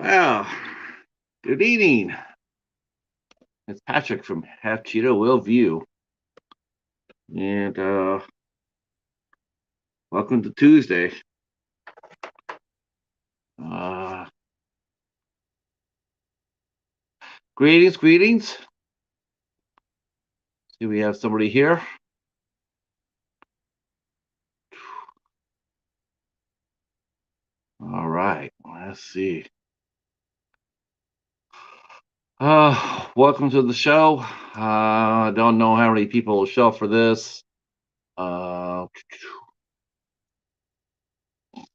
Well, good evening. It's Patrick from Half Cheetah Will View, and welcome to Tuesday. Uh, greetings. See, we have somebody here. All right, let's see. Welcome to the show. I don't know how many people will show up for this, uh,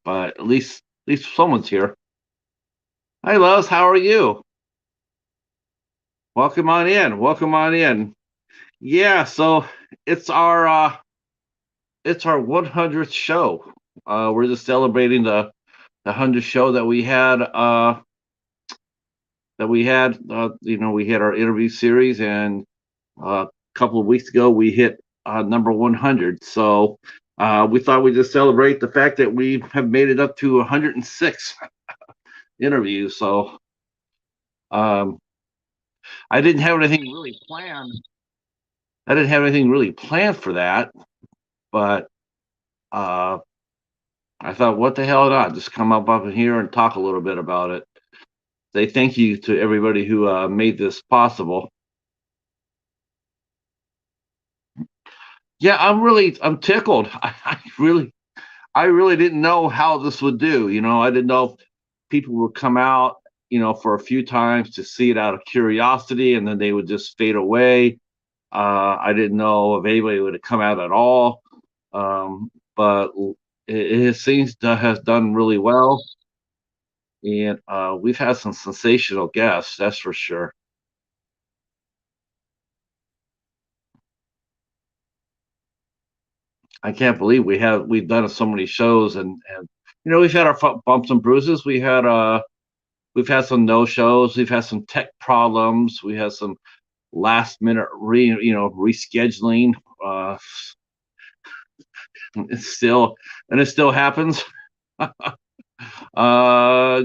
but at least someone's here. Hi, Lois. How are you? Welcome on in. Welcome on in. Yeah, so it's our uh, it's our 100th show. We're just celebrating the 100th show that we had. We had our interview series, and a couple of weeks ago we hit number 100. So we thought we'd just celebrate the fact that we have made it up to 106 interviews. So um, I didn't have anything really planned. I didn't have anything really planned for that, but uh, I thought, what the hell not? Just come up in here and talk a little bit about it. Say thank you to everybody who made this possible. Yeah, I'm tickled. I really didn't know how this would do. I didn't know if people would come out, for a few times to see it out of curiosity, and then they would just fade away. I didn't know if anybody would come out at all. But it seems to has done really well, and we've had some sensational guests, that's for sure. I can't believe we've done so many shows, and we've had our bumps and bruises. We've had some no shows. We've had some tech problems. We had some last minute rescheduling. Uh, it's still and it still happens. uh,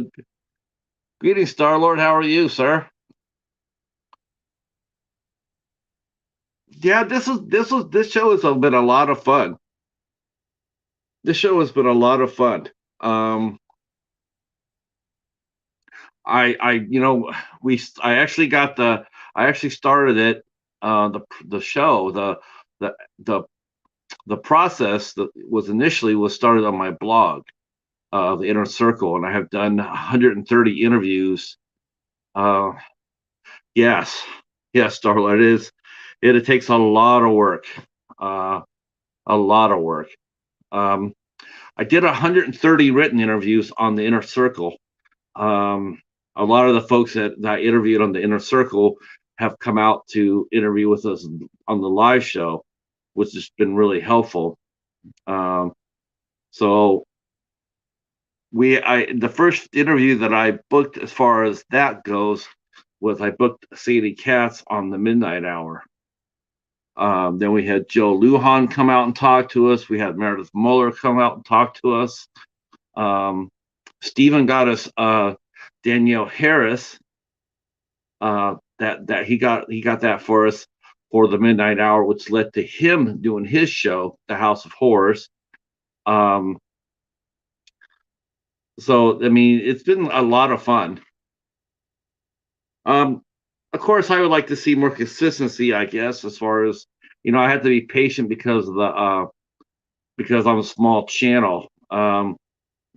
Greetings, Star Lord. How are you, sir? Yeah, this show has been a lot of fun. This show has been a lot of fun. Um, I I actually got I actually started it, the show, the the the process that was started on my blog, the Inner Circle, and I have done 130 interviews. uh yes, yes, Starla, it takes a lot of work, uh a lot of work. um I did 130 written interviews on the Inner Circle. Um, a lot of the folks that I interviewed on the Inner Circle have come out to interview with us on the live show, which has been really helpful. Um, so the first interview that I booked, as far as that goes, was I booked Sadie Katz on the Midnight Hour. Then we had Joe Lujan come out and talk to us. We had Meredith Muller come out and talk to us. Um, Stephen got us Danielle Harris. That he got that for us for the Midnight Hour, which led to him doing his show, The House of Horrors. Um, so I mean, it's been a lot of fun. Um, of course, I would like to see more consistency, I guess, as far as I have to be patient because of the because I'm a small channel.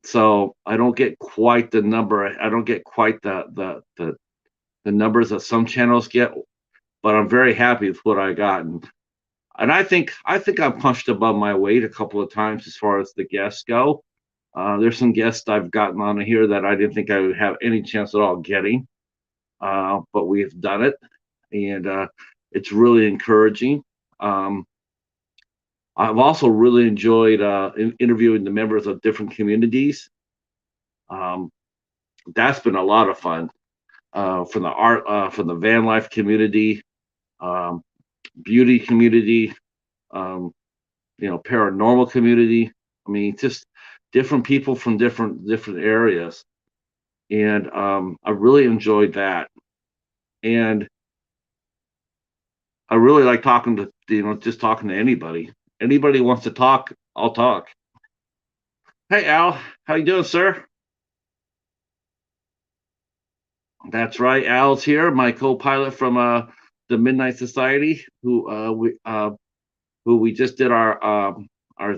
So I don't get quite the number. I don't get quite the numbers that some channels get, but I'm very happy with what I got. And I think I punched above my weight a couple of times as far as the guests go. There's some guests I've gotten on here that I didn't think I would have any chance at all getting, but we've done it, and it's really encouraging. Um, I've also really enjoyed interviewing the members of different communities. Um, that's been a lot of fun, from the van life community, um, beauty community, um, paranormal community. I mean, just different people from different areas. and I really enjoyed that. And I really like talking to just talking to anybody. Anybody wants to talk, I'll talk. Hey Al, how you doing, sir? That's right, Al's here, my co-pilot from the Midnight Society, who we just did our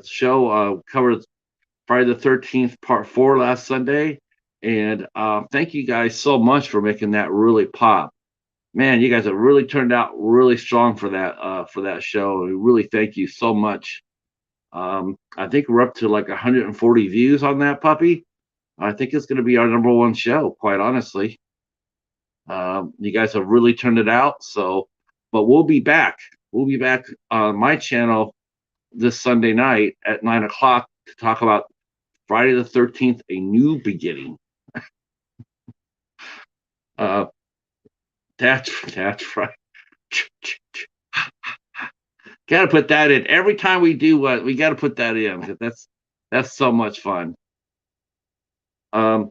show covered Friday the 13th Part 4 last Sunday, and thank you guys so much for making that really pop. Man, you guys have really turned out really strong for that show. We really thank you so much. I think we're up to like 140 views on that puppy. I think it's going to be our number one show, quite honestly. You guys have really turned it out. So, but we'll be back. We'll be back on my channel this Sunday night at 9 o'clock to talk about Friday the 13th, A New Beginning. Uh, that's right. Got to put that in every time we do what we got to put that in. That's so much fun. Um,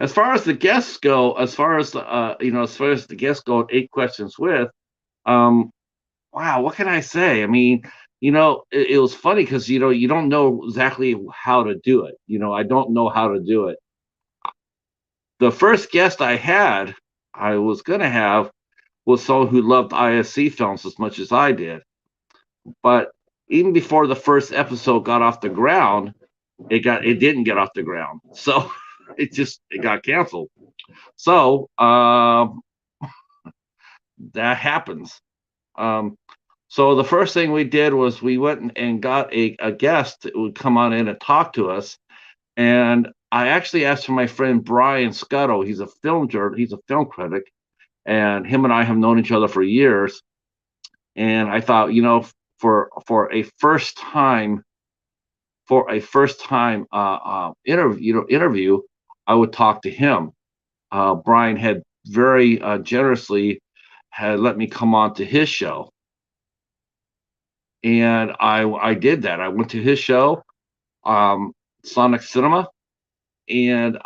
as far as the guests go, as far as the guests go, 8 questions with. Um, wow, what can I say? I mean, it was funny because you don't know exactly how to do it. I don't know how to do it. The first guest I was gonna have was someone who loved ISC films as much as I did. But even before the first episode got off the ground, it didn't get off the ground. So it got canceled. So that happens. So the first thing we did was we went and got a guest that would come on in and talk to us. And I actually asked for my friend Brian Scutto. He's a film critic, and him and I have known each other for years. And I thought, for a first time interview, I would talk to him. Brian had very generously had let me come on to his show, and I did that. I went to his show, Sonic Cinema, and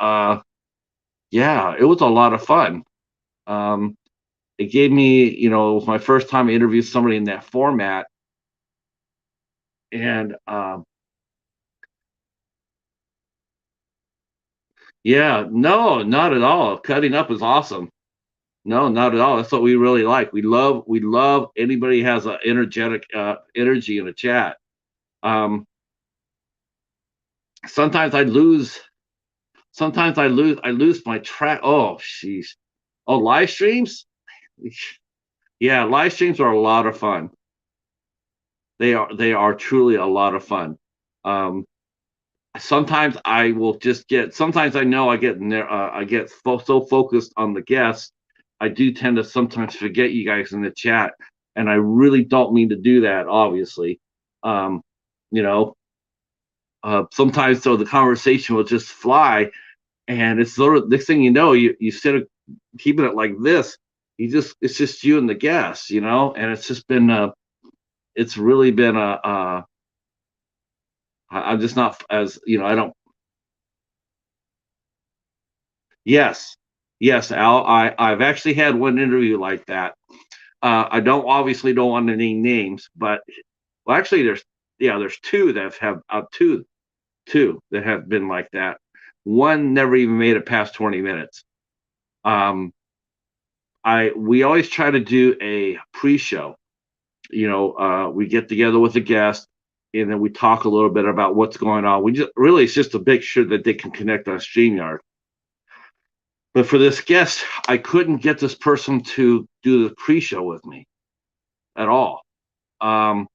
yeah, it was a lot of fun. It gave me, it was my first time I interviewed somebody in that format, and yeah, no, not at all. Cutting up is awesome. No, not at all. That's what we really like. We love anybody has an energetic energy in a chat. Um, sometimes I lose. Sometimes I lose my track. Oh, jeez. Oh, live streams. Yeah, live streams are a lot of fun. They are truly a lot of fun. Um, sometimes I will just get. Sometimes I know I get in there. I get so focused on the guests. I do tend to sometimes forget you guys in the chat, and I really don't mean to do that. Obviously, um, you know, sometimes so the conversation will just fly, and it's sort of next thing you know, you instead of keeping it like this, it's just you and the guests, and it's just been it's really been I'm just not as I don't. Yes, yes, Al. I've actually had one interview like that. I don't want to name names, but well, actually, there's two that have two that have been like that. One never even made it past 20 minutes. Um, we always try to do a pre-show. We get together with the guest, and then we talk a little bit about what's going on. It's just to make sure that they can connect on StreamYard. But for this guest, I couldn't get this person to do the pre-show with me at all. Um,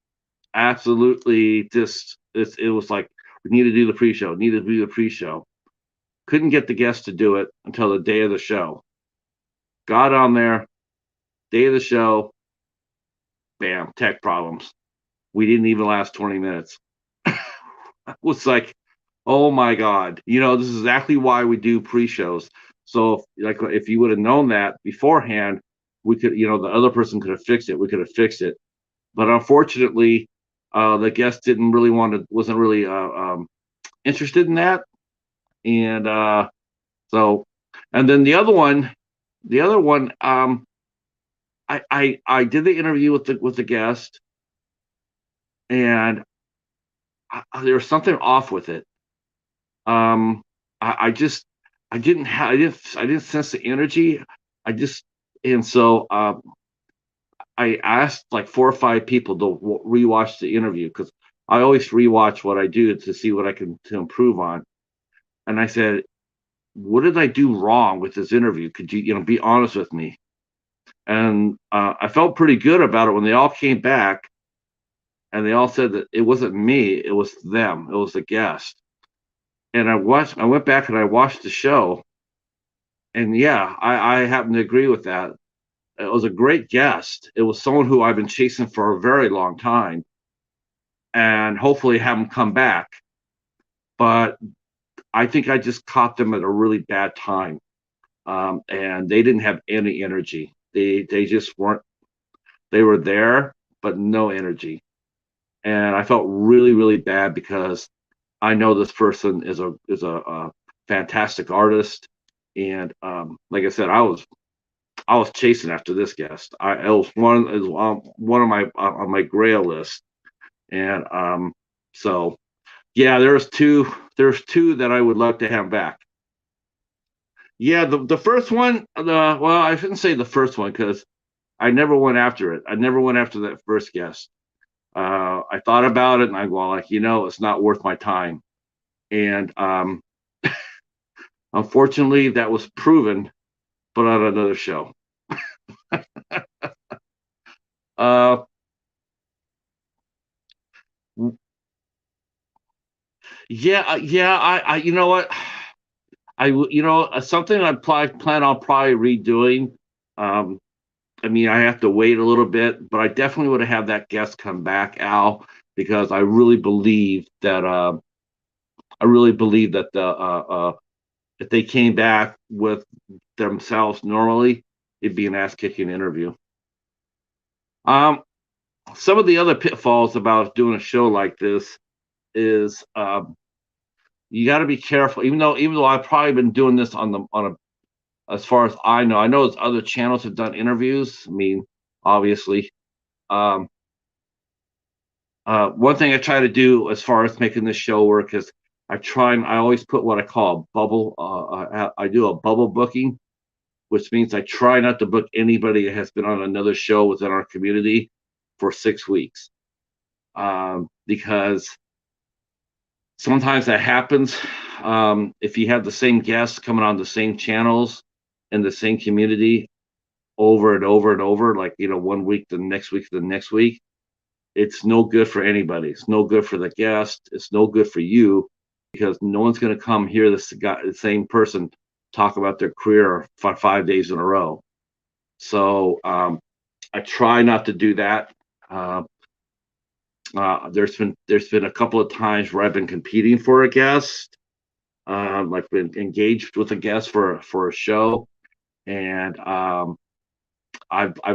absolutely, it was like we need to do the pre-show. Need to do the pre-show. Couldn't get the guest to do it until the day of the show. Got on there, day of the show, bam, tech problems. We didn't even last 20 minutes. It was like, oh my God, this is exactly why we do pre-shows. So if you would have known that beforehand, we could, the other person could have fixed it. We could have fixed it. But unfortunately, the guest wasn't really interested in that. And So, and then the other one, I did the interview with the guest, and there was something off with it. Um, I just I didn't sense the energy. I just and so I asked like 4 or 5 people to rewatch the interview because I always rewatch what I do to see what I can to improve on. And I said, "What did I do wrong with this interview? Could you be honest with me?" And I felt pretty good about it when they all came back and they all said that it wasn't me, it was them, it was the guest. And I went back and I watched the show, and yeah, I happen to agree with that. It was a great guest. It was someone who I've been chasing for a very long time, and hopefully have them come back. But I think I just caught them at a really bad time, and they didn't have any energy. They just weren't. They were there, but no energy. And I felt really really bad because I know this person is a fantastic artist, and like I said, I was chasing after this guest. It was one of my on my grail list, and so yeah, there's two that I would love to have back. Yeah, the first one, well, I shouldn't say the first one because I never went after it. I never went after that first guest. I thought about it and I go like, it's not worth my time. And unfortunately, that was proven, but on another show. Uh, yeah, yeah. you know what? Something I plan on probably redoing. Um, I mean, I have to wait a little bit, but I definitely would have that guest come back, Al, because I really believe that if they came back with themselves normally, it'd be an ass kicking interview. Um, some of the other pitfalls about doing a show like this is you got to be careful. Even though I've probably been doing this on a as far as I know other channels have done interviews. I mean, obviously, um, one thing I try to do as far as making this show work is I always put what I call a bubble. I do a bubble booking, which means I try not to book anybody that has been on another show within our community for 6 weeks, because sometimes that happens. If you have the same guests coming on the same channels in the same community over and over and over, like 1 week, the next week, the next week, it's no good for anybody. It's no good for the guest. It's no good for you because no one's going to come hear the same person talk about their career for 5 days in a row. So I try not to do that. Uh, there's been a couple of times where I've been competing for a guest, like been engaged with a guest for a show, and I've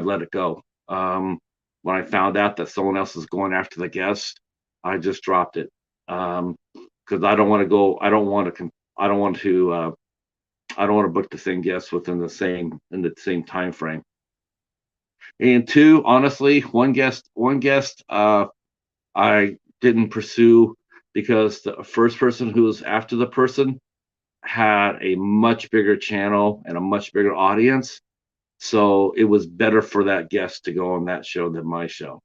let it go. When I found out that someone else is going after the guest, I just dropped it because I don't want to go. I don't want to. I don't want to. I don't want to book the same guest within the same time frame. And two, honestly, one guest, I didn't pursue because the first person who was after the person had a much bigger channel and a much bigger audience. So it was better for that guest to go on that show than my show.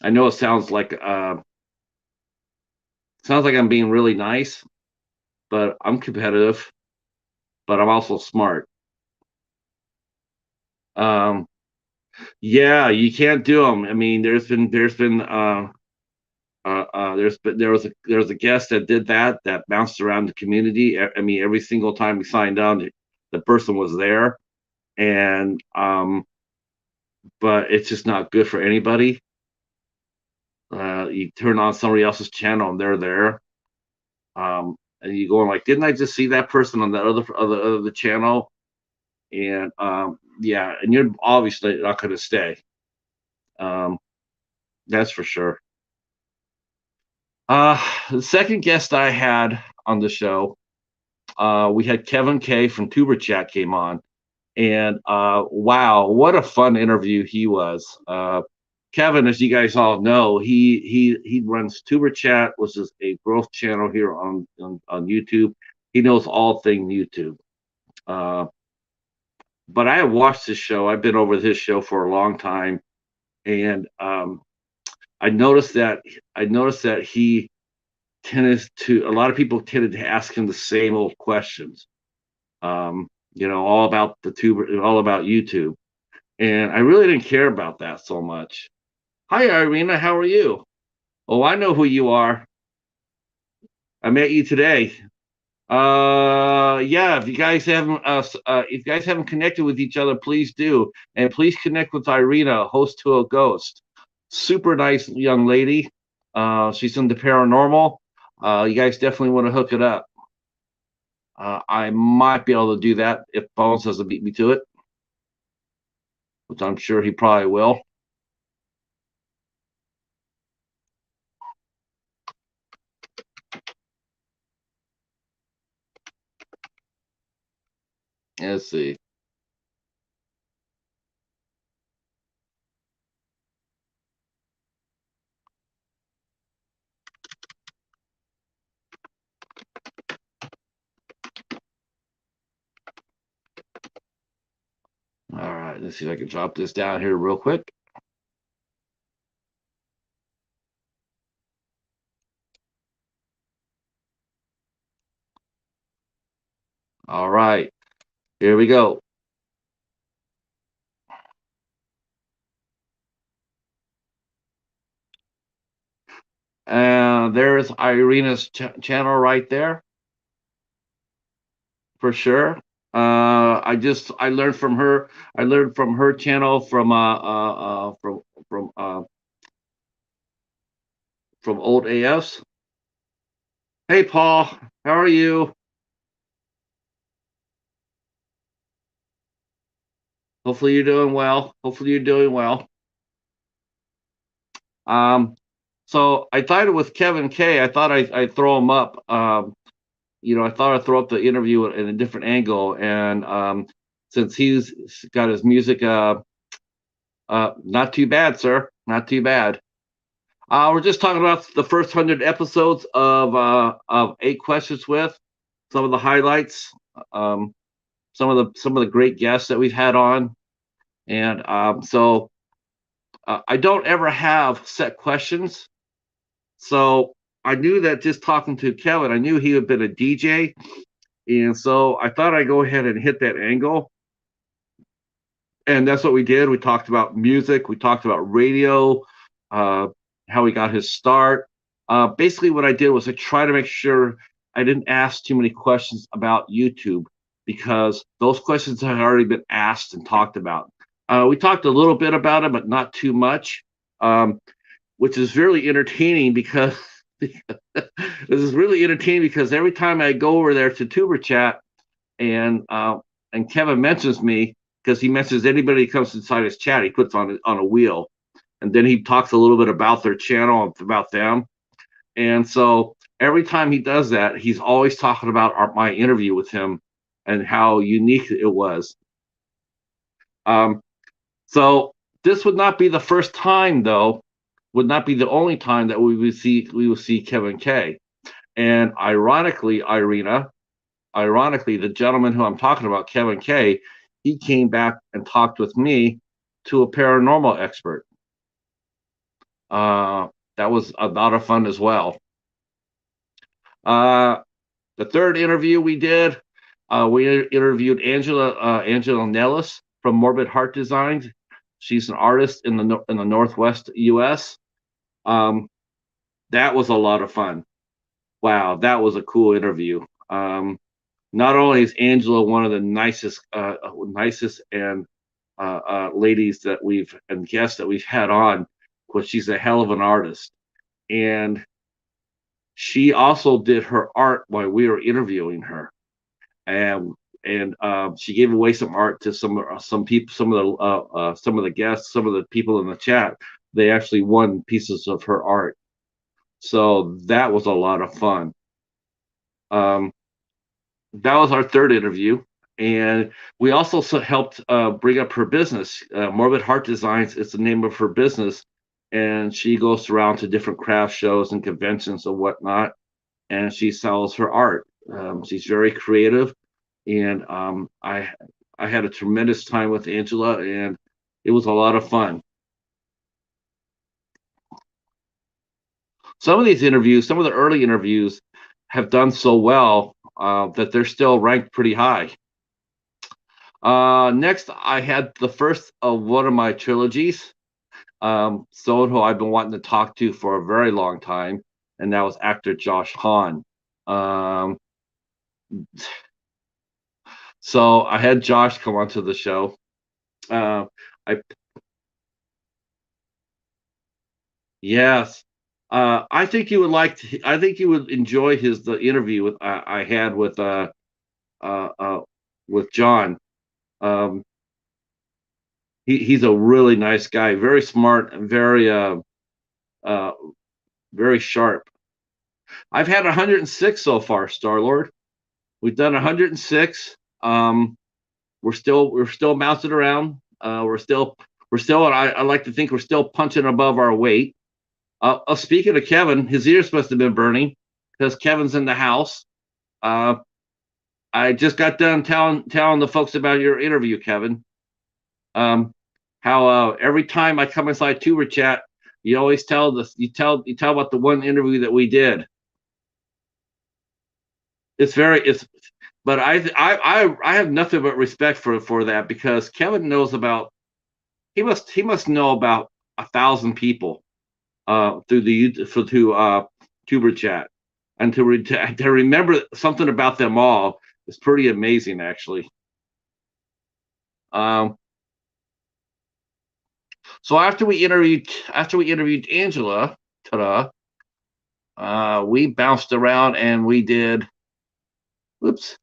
I know it sounds like I'm being really nice, but I'm competitive, but I'm also smart. Um, yeah, you can't do them. I mean, there was a guest that did that bounced around the community. I mean, every single time we signed on, the person was there, and but it's just not good for anybody. You turn on somebody else's channel and they're there, and you going like, didn't I just see that person on that other channel? And yeah, and you're obviously not going to stay. Um, that's for sure. The second guest I had on the show, we had Kevin K from Tuberchat came on, and wow, what a fun interview he was. Kevin, as you guys all know, he runs Tuberchat, which is a growth channel here on YouTube. He knows all things YouTube. But I have watched his show. I've been over his show for a long time, and I noticed that he tended to a lot of people tended to ask him the same old questions. All about all about YouTube, and I really didn't care about that so much. Hi, Irina, how are you? Oh, I know who you are. I met you today. Yeah, if you guys haven't connected with each other, please do, and please connect with Irina, host to a ghost. Super nice young lady. She's into paranormal. You guys definitely want to hook it up. I might be able to do that if Bones doesn't beat me to it, which I'm sure he probably will. Let's see. All right, let's see if I can drop this down here real quick. All right, here we go. And there's Irina's channel right there, for sure. I learned from her. I learned from her channel from old AFs. Hey, Paul, how are you? Hopefully you're doing well. Hopefully you're doing well. So I thought it with Kevin K. I thought I'd throw him up. I thought I'd throw up the interview in a different angle, and since he's got his music, not too bad, sir. Not too bad. We're just talking about the first 100 episodes of Eight Questions with some of the highlights, some of the great guests that we've had on, and so I don't ever have set questions. So I knew that just talking to Kevin, I knew he had been a DJ, and so I thought I'd go ahead and hit that angle, and that's what we did. We talked about music, we talked about radio, how he got his start. Basically, what I did was I tried to make sure I didn't ask too many questions about YouTube because those questions had already been asked and talked about. We talked a little bit about it, but not too much, which is really entertaining because this is really entertaining because every time I go over there to Tuberchat and Kevin mentions me because he mentions anybody who comes inside his chat, he puts on a wheel, and then he talks a little bit about their channel, about them, and so every time he does that, he's always talking about my interview with him and how unique it was. So this would not be the first time, though, would not be the only time that we will see Kevin K. And ironically, the gentleman who I'm talking about, Kevin K, he came back and talked with me to a paranormal expert. That was a lot of fun as well. The third interview we did, we interviewed Angelo Nellis from Morbid Heart Designs. She's an artist in the Northwest U.S. That was a lot of fun. Wow, that was a cool interview. Not only is Angela one of the nicest and ladies that and guests that we've had on, but she's a hell of an artist, and she also did her art while we were interviewing her, and she gave away some art to some people, some of the guests, some of the people in the chat. They actually won pieces of her art, so that was a lot of fun. that was our third interview. And we also helped bring up her business. Morbid Heart Designs is the name of her business. And she goes around to different craft shows and conventions and whatnot. And she sells her art. She's very creative. And I had a tremendous time with Angela, and it was a lot of fun. Some of these interviews, some of the early interviews, have done so well that they're still ranked pretty high. Next, I had the first of one of my trilogies, someone who I've been wanting to talk to for a very long time, and that was actor Josh Hahn. Um, so I had Josh come onto the show. Uh, I Yes, I think you would like. I think you would enjoy the interview I had uh, uh, with John. Um, he's a really nice guy, very smart and uh, very sharp. I've had 106 so far, Star-Lord. We've done 106. We're still bouncing around. We're still. I like to think we're still punching above our weight. Speaking of Kevin, his ears must have been burning because Kevin's in the house. Uh, I just got done telling the folks about your interview, Kevin. Um, how every time I come inside Tuberchat, you always tell about the one interview that we did. It's but I have nothing but respect for that because Kevin knows about he must know about 1,000 people through Tuberchat, and to remember something about them all is pretty amazing, actually. Um, so after we interviewed Angela, ta-da, we bounced around and we did. Oops.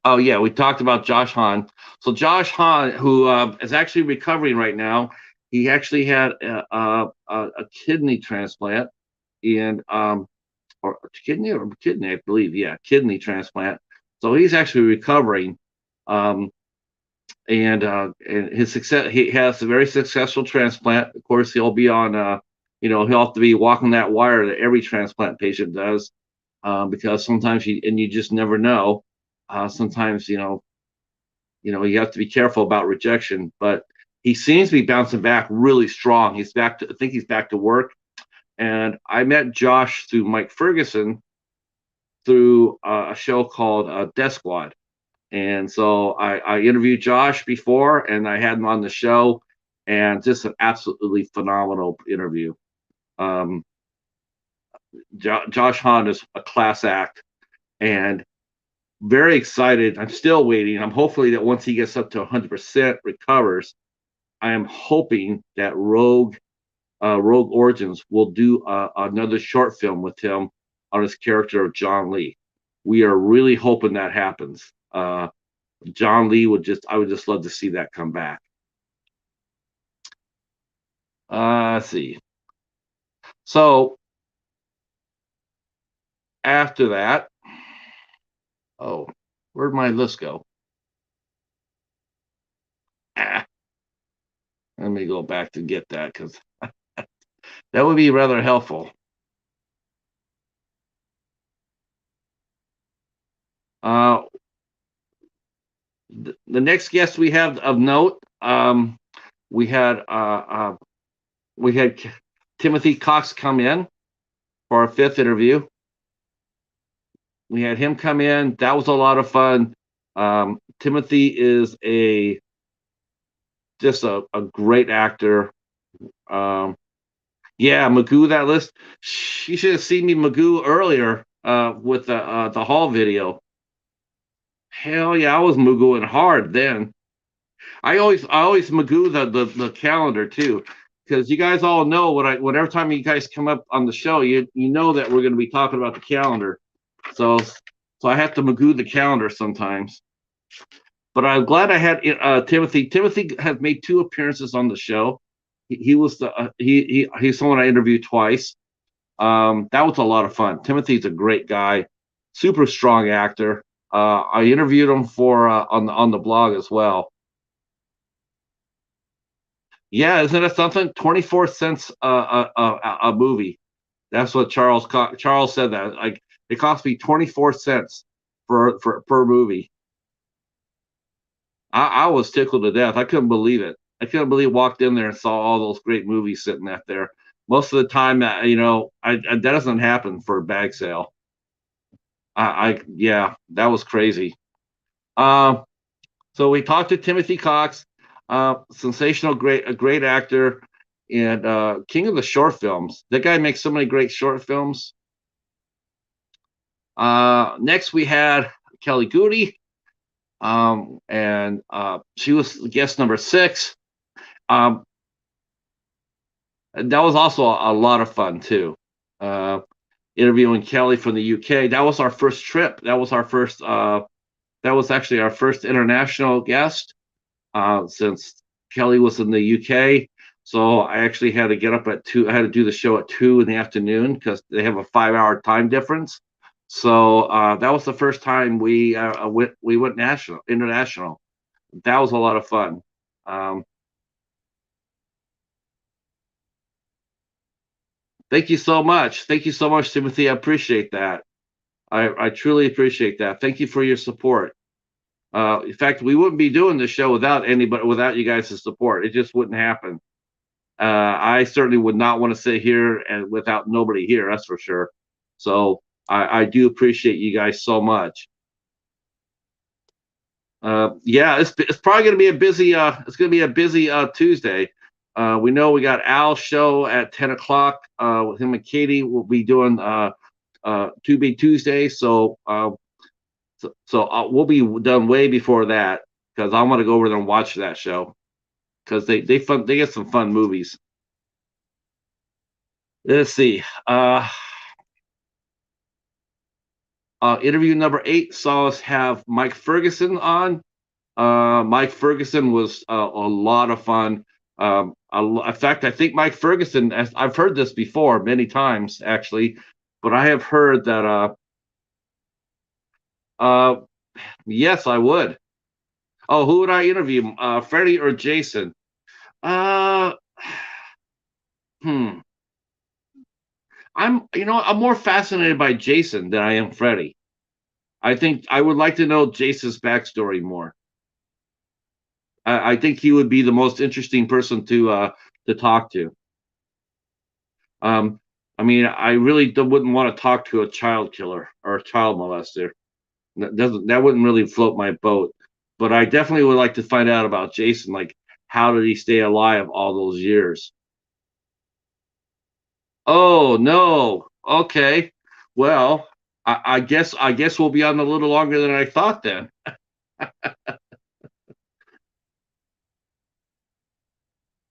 Oh yeah, we talked about Josh Hahn. So Josh Hahn, who is actually recovering right now, he actually had a kidney transplant, and or kidney, I believe, yeah, kidney transplant. So he's actually recovering, um, and his success. He has a very successful transplant. Of course, he'll be on. He'll have to be walking that wire that every transplant patient does, because sometimes you just never know. Sometimes you have to be careful about rejection, but he seems to be bouncing back really strong. He's back to. I think he's back to work. And I met Josh through Mike Ferguson through a show called Death Squad. And so I interviewed Josh before, and I had him on the show, and just an absolutely phenomenal interview. Um, Josh Hahn is a class act, and very excited. I'm still waiting. I'm hopefully that once he gets up to 100% recovers, I am hoping that Rogue Origins will do another short film with him on his character of John Lee. We are really hoping that happens. John Lee I would just love to see that come back. Let's see. So after that, oh, where'd my list go? Ah, let me go back to get that because that would be rather helpful. Uh, the next guest we have of note, we had we had Timothy Cox come in for our fifth interview. We had him come in. That was a lot of fun. Timothy is just a great actor. Yeah, Magoo, that list. You should have seen me Magoo earlier with the Hall video. Hell yeah, I was Magooing hard then. I always Magoo the calendar too, because you guys all know whenever time you guys come up on the show, you know that we're going to be talking about the calendar. So I have to Magoo the calendar sometimes. But I'm glad I had Timothy. Timothy has made two appearances on the show. He's someone I interviewed twice. That was a lot of fun. Timothy's a great guy, super strong actor. I interviewed him for on the blog as well. Yeah, isn't that something? 24 cents a movie. That's what Charles said that. Like it cost me 24 cents for per movie. I was tickled to death. I couldn't believe it. I couldn't believe walked in there and saw all those great movies sitting out there. Most of the time, that doesn't happen for a bag sale. Yeah, that was crazy. Um, so we talked to Timothy Cox, sensational, a great actor, and king of the short films. That guy makes so many great short films. Next, we had Kelly Goody, and she was guest number 6. Um, that was also a lot of fun too. Uh, Interviewing Kelly from the UK. That was our first trip. That was our first. That was actually our first international guest since Kelly was in the UK. So I actually had to get up at 2. I had to do the show at 2 in the afternoon because they have a 5-hour time difference. So that was the first time we went international. That was a lot of fun. Um, Thank you so much. Thank you so much, Timothy. I appreciate that. I truly appreciate that. Thank you for your support. In fact, we wouldn't be doing this show without you guys' support. It just wouldn't happen. I certainly would not want to sit here and without nobody here. That's for sure. So I do appreciate you guys so much. Yeah, it's probably going to be a busy. It's going to be a busy Tuesday. We know we got Al's show at 10 o'clock. With him and Katie, we'll be doing To Be Tuesday. So we'll be done way before that because I want to go over there and watch that show because they get some fun movies. Let's see. Interview number 8 saw us have Mike Ferguson on. Mike Ferguson was a lot of fun. In fact, I think Mike Ferguson. I've heard this before many times actually, but I have heard that. Uh, yes, I would. Oh, who would I interview? Freddie or Jason? Uh, hmm. I'm more fascinated by Jason than I am Freddie. I think I would like to know Jason's backstory more. I think he would be the most interesting person to talk to. Um, I mean, I really wouldn't want to talk to a child killer or a child molester. That wouldn't really float my boat. But I definitely would like to find out about Jason. Like, how did he stay alive all those years? Oh no. Okay. Well, I guess we'll be on a little longer than I thought then.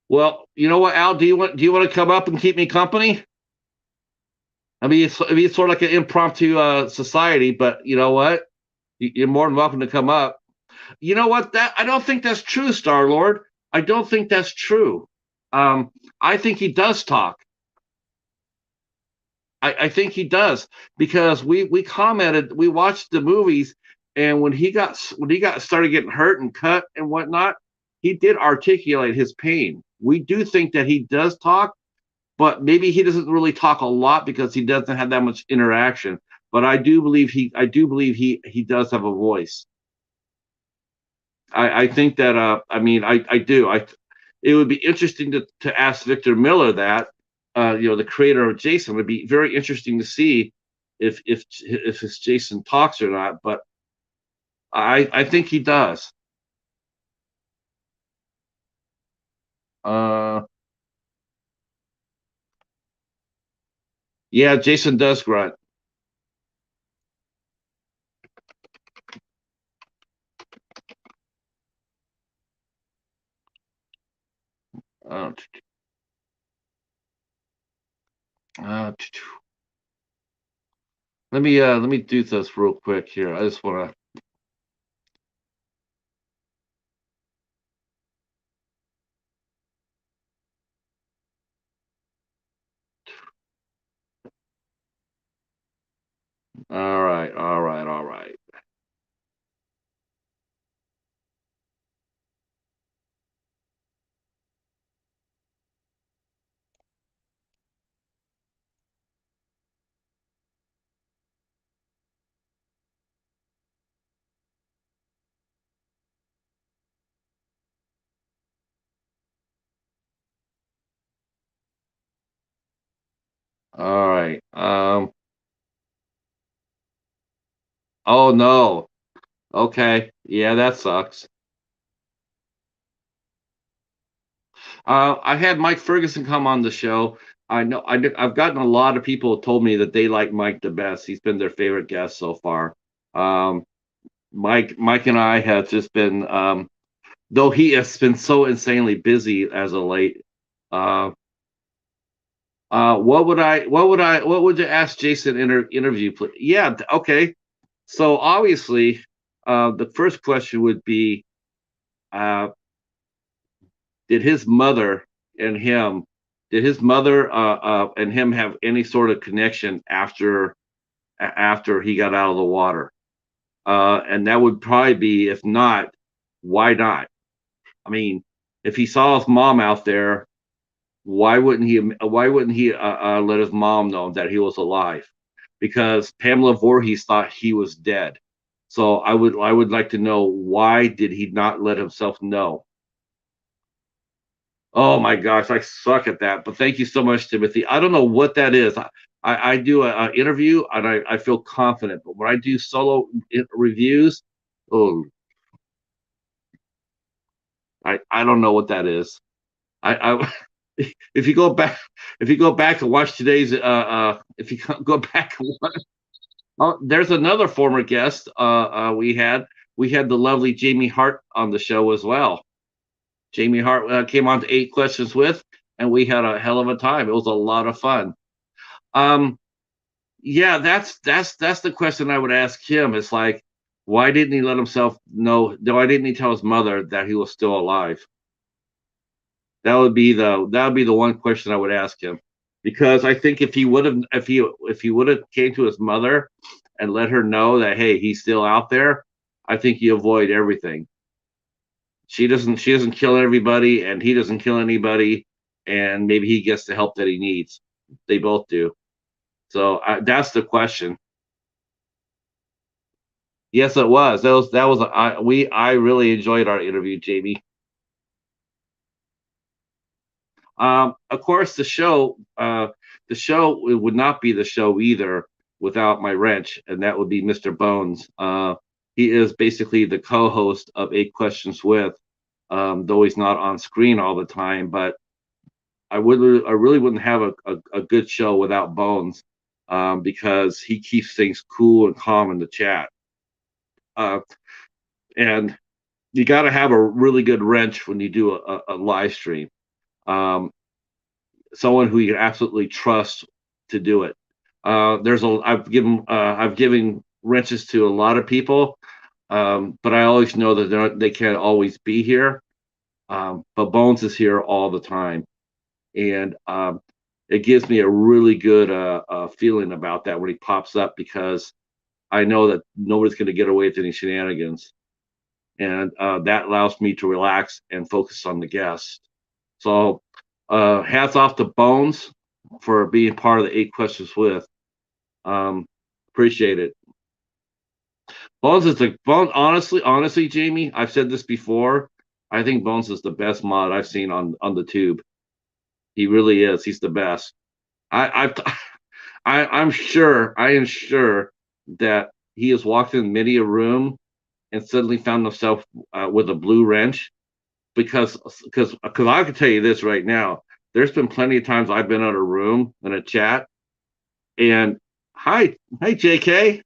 Well, you know what, Al? Do you want to come up and keep me company? I mean, it's sort of like an impromptu society, but you know what? You're more than welcome to come up. You know what? That I don't think that's true, Star Lord. I don't think that's true. Um, I think he does talk. I think he does because we commented, we watched the movies, and when he got started getting hurt and cut and whatnot, he did articulate his pain. We do think that he does talk, but maybe he doesn't really talk a lot because he doesn't have that much interaction. But I do believe he does have a voice. I think that I do. It would be interesting to ask Victor Miller that the creator of Jason. It would be very interesting to see if his Jason talks or not. But I think he does. Uh, yeah, Jason does grunt. Uh, uh, let me do this real quick here. I just want to. all right, all right. All right. Oh no. Okay. Yeah, that sucks. I had Mike Ferguson come on the show. I know I've gotten a lot of people told me that they like Mike the best. He's been their favorite guest so far. Um, Mike and I have just been, though he has been so insanely busy as of late. Uh, what would you ask Jason interview? Yeah, okay. So obviously, the first question would be, uh, did his mother and him, did his mother and him have any sort of connection after he got out of the water? And that would probably be, if not, why not? I mean, if he saw his mom out there, why wouldn't he? Why wouldn't he let his mom know that he was alive? Because Pamela Voorhees thought he was dead. So I would like to know, why did he not let himself know? Oh my gosh, I suck at that. But thank you so much, Timothy. I don't know what that is. I do a interview and I feel confident, but when I do solo reviews, oh, I don't know what that is. I if you go back and watch today's if you go back and watch, oh, there's another former guest we had the lovely Jamie Hart on the show as well. Jamie Hart came on to Eight Questions with, and we had a hell of a time. It was a lot of fun. Um, yeah, that's the question I would ask him. It's like, why didn't he let himself know? Why didn't he tell his mother that he was still alive? That would be the one question I would ask him, because I think if he would have came to his mother and let her know that, hey, he's still out there, I think you avoid everything. She doesn't kill everybody, and he doesn't kill anybody, and maybe he gets the help that he needs. They both do. So that's the question. Yes, it was. I really enjoyed our interview, Jamie. Of course, the show would not be the show either without my wrench, and that would be Mr. Bones. He is basically the co-host of Eight Questions with, though he's not on screen all the time. But I really wouldn't have a good show without Bones, because he keeps things cool and calm in the chat. Uh, and you got to have a really good wrench when you do a live stream. Um, Someone who you can absolutely trust to do it. I've given wrenches to a lot of people, but I always know that they can't always be here. But Bones is here all the time, and it gives me a really good feeling about that when he pops up, because I know that nobody's going to get away with any shenanigans, and that allows me to relax and focus on the guest. So, hats off to Bones for being part of the Eight Questions with. Um, Appreciate it. Bones. Honestly, Jamie, I've said this before. I think Bones is the best mod I've seen on the tube. He really is. He's the best. I, I've, I am sure that he has walked in many a room and suddenly found himself with a blue wrench, because I can tell you this right now. There's been plenty of times I've been in a room in a chat, and hi JK,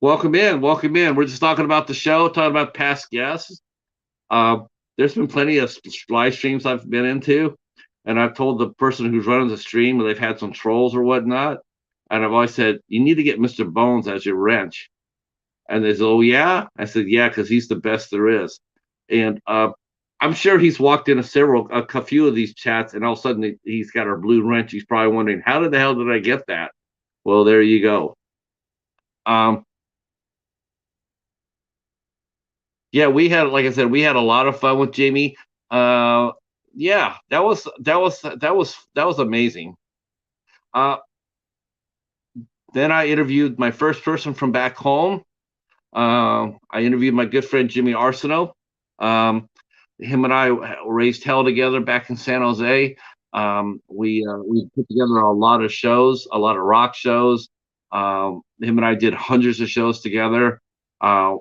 welcome in, welcome in. We're just talking about the show, talking about past guests. Uh, there's been plenty of live streams I've been into, and I've told the person who's running the stream that they've had some trolls or whatnot, and I've always said, you need to get Mr. Bones as your wrench. And they said, oh yeah. I said, yeah, because he's the best there is. And I'm sure he's walked into a few of these chats, and all of a sudden he's got our blue wrench. He's probably wondering, how the hell did I get that? Well, there you go. Um, yeah, we had, like I said, we had a lot of fun with Jamie. Uh, yeah, that was amazing. Uh, then I interviewed my first person from back home. I interviewed my good friend Jimmy Arsenault. Um, him and I raised hell together back in San Jose. We put together a lot of shows, a lot of rock shows. Him and I did hundreds of shows together. Uh,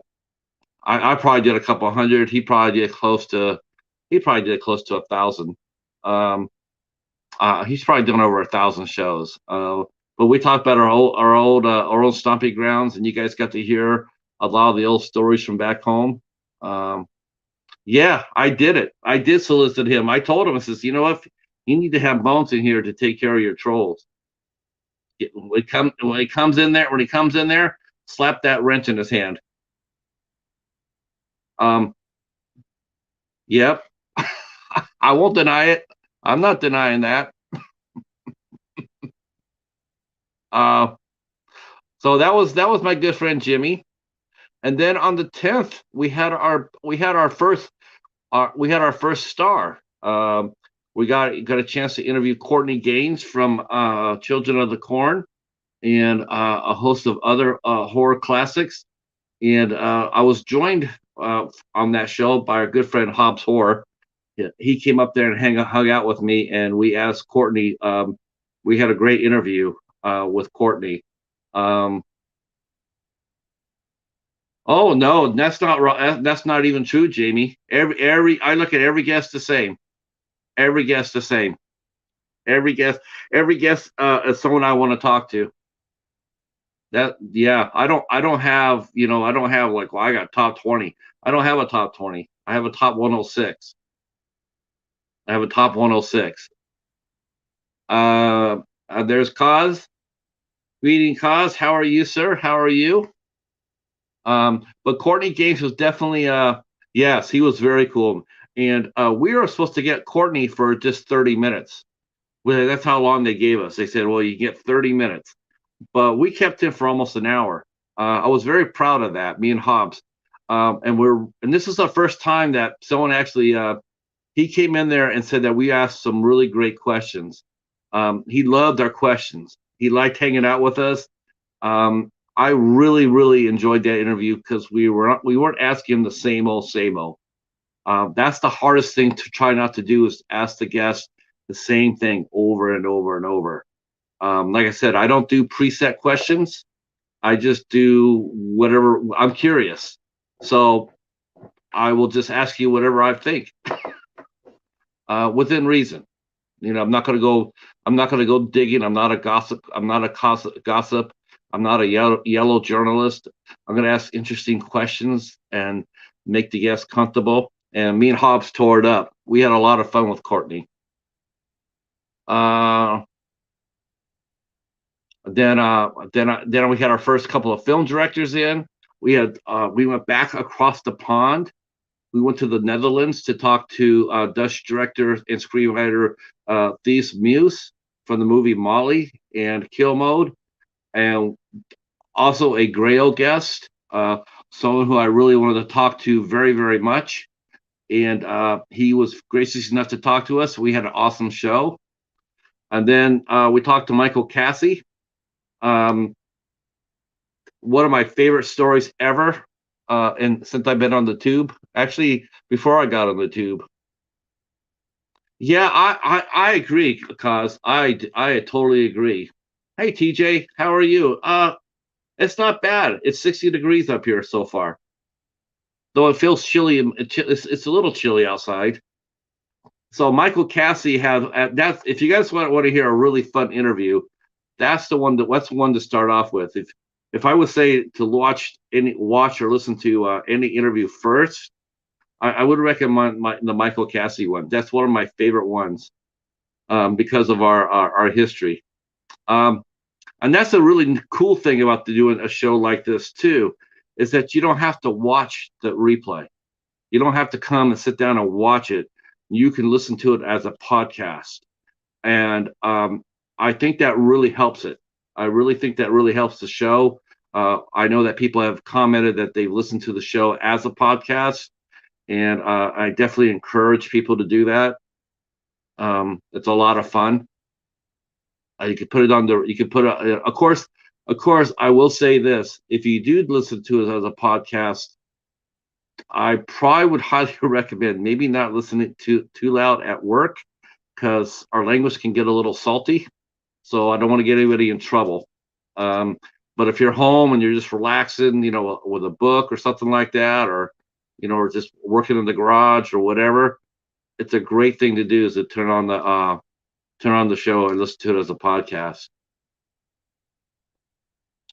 I probably did a couple hundred. He probably did close to 1,000. Um, he's probably done over 1,000 shows. But we talked about our old stomping grounds, and you guys got to hear a lot of the old stories from back home. Um, yeah, I did it. I did solicit him. I told him, I says, you know what? You need to have Bones in here to take care of your trolls. When he comes in there, slap that wrench in his hand. Um, yep. I won't deny it. I'm not denying that. Uh, so that was my good friend Jimmy. And then on the 10th, we had our first star. We got a chance to interview Courtney Gaines from Children of the Corn and a host of other horror classics. And I was joined on that show by our good friend Hobbs Horror. He came up there and hung out with me, and we asked Courtney. We had a great interview with Courtney. Um, oh no, that's not right. That's not even true, Jamie. I look at every guest the same. Every guest the same. Every guest is someone I want to talk to. That Yeah, I don't have like, well, I got top 20. I don't have a top 20. I have a top 106. I have a top 106. There's Cause. Greeting Cause. How are you, sir? How are you? But Courtney Gaines was definitely yes, he was very cool. And we were supposed to get Courtney for just 30 minutes. Well, that's how long they gave us. They said, well, you get 30 minutes. But we kept him for almost an hour. I was very proud of that, me and Hobbs. And this is the first time that someone actually he came in there and said that we asked some really great questions. He loved our questions. He liked hanging out with us. I really, really enjoyed that interview because we weren't asking him the same old, same old. That's the hardest thing to try not to do, is ask the guest the same thing over and over and over. Like I said, I don't do preset questions. I just do whatever. I'm curious, so I will just ask you whatever I think within reason. I'm not going to go. I'm not going to go digging. I'm not a gossip. I'm not a gossip. I'm not a yellow journalist. I'm going to ask interesting questions and make the guests comfortable. And me and Hobbs tore it up. We had a lot of fun with Courtney. Uh, then we had our first couple of film directors in. We went back across the pond. We went to the Netherlands to talk to Dutch director and screenwriter Thies Meus from the movie Molly and Kill Mode, and also a Grail guest, someone who I really wanted to talk to very, very much. And he was gracious enough to talk to us. We had an awesome show. And then we talked to Michael Cassie. Um, One of my favorite stories ever. And since I've been on the tube, actually, before I got on the tube. Yeah, I agree, cause I totally agree. Hey TJ, how are you? It's not bad. It's 60 degrees up here so far, though it feels chilly. It's a little chilly outside. So Michael Cassie that's, if you guys want to hear a really fun interview, that's the one to start off with. If I would say to watch or listen to any interview first, I would recommend the Michael Cassie one. That's one of my favorite ones because of our history. Um, and that's a really cool thing about doing a show like this too, is that you don't have to watch the replay. You don't have to come and sit down and watch it. You can listen to it as a podcast, and I think that really helps it. I really think that really helps the show. I know that people have commented that they listen to the show as a podcast, and I definitely encourage people to do that. It's a lot of fun. You can put it on the. You can put it. Of course. I will say this: if you do listen to it as a podcast, I probably would highly recommend maybe not listening too loud at work because our language can get a little salty. So I don't want to get anybody in trouble. Um, but if you're home and you're just relaxing, with a book or something like that, or just working in the garage or whatever, it's a great thing to do is to turn on the show and listen to it as a podcast.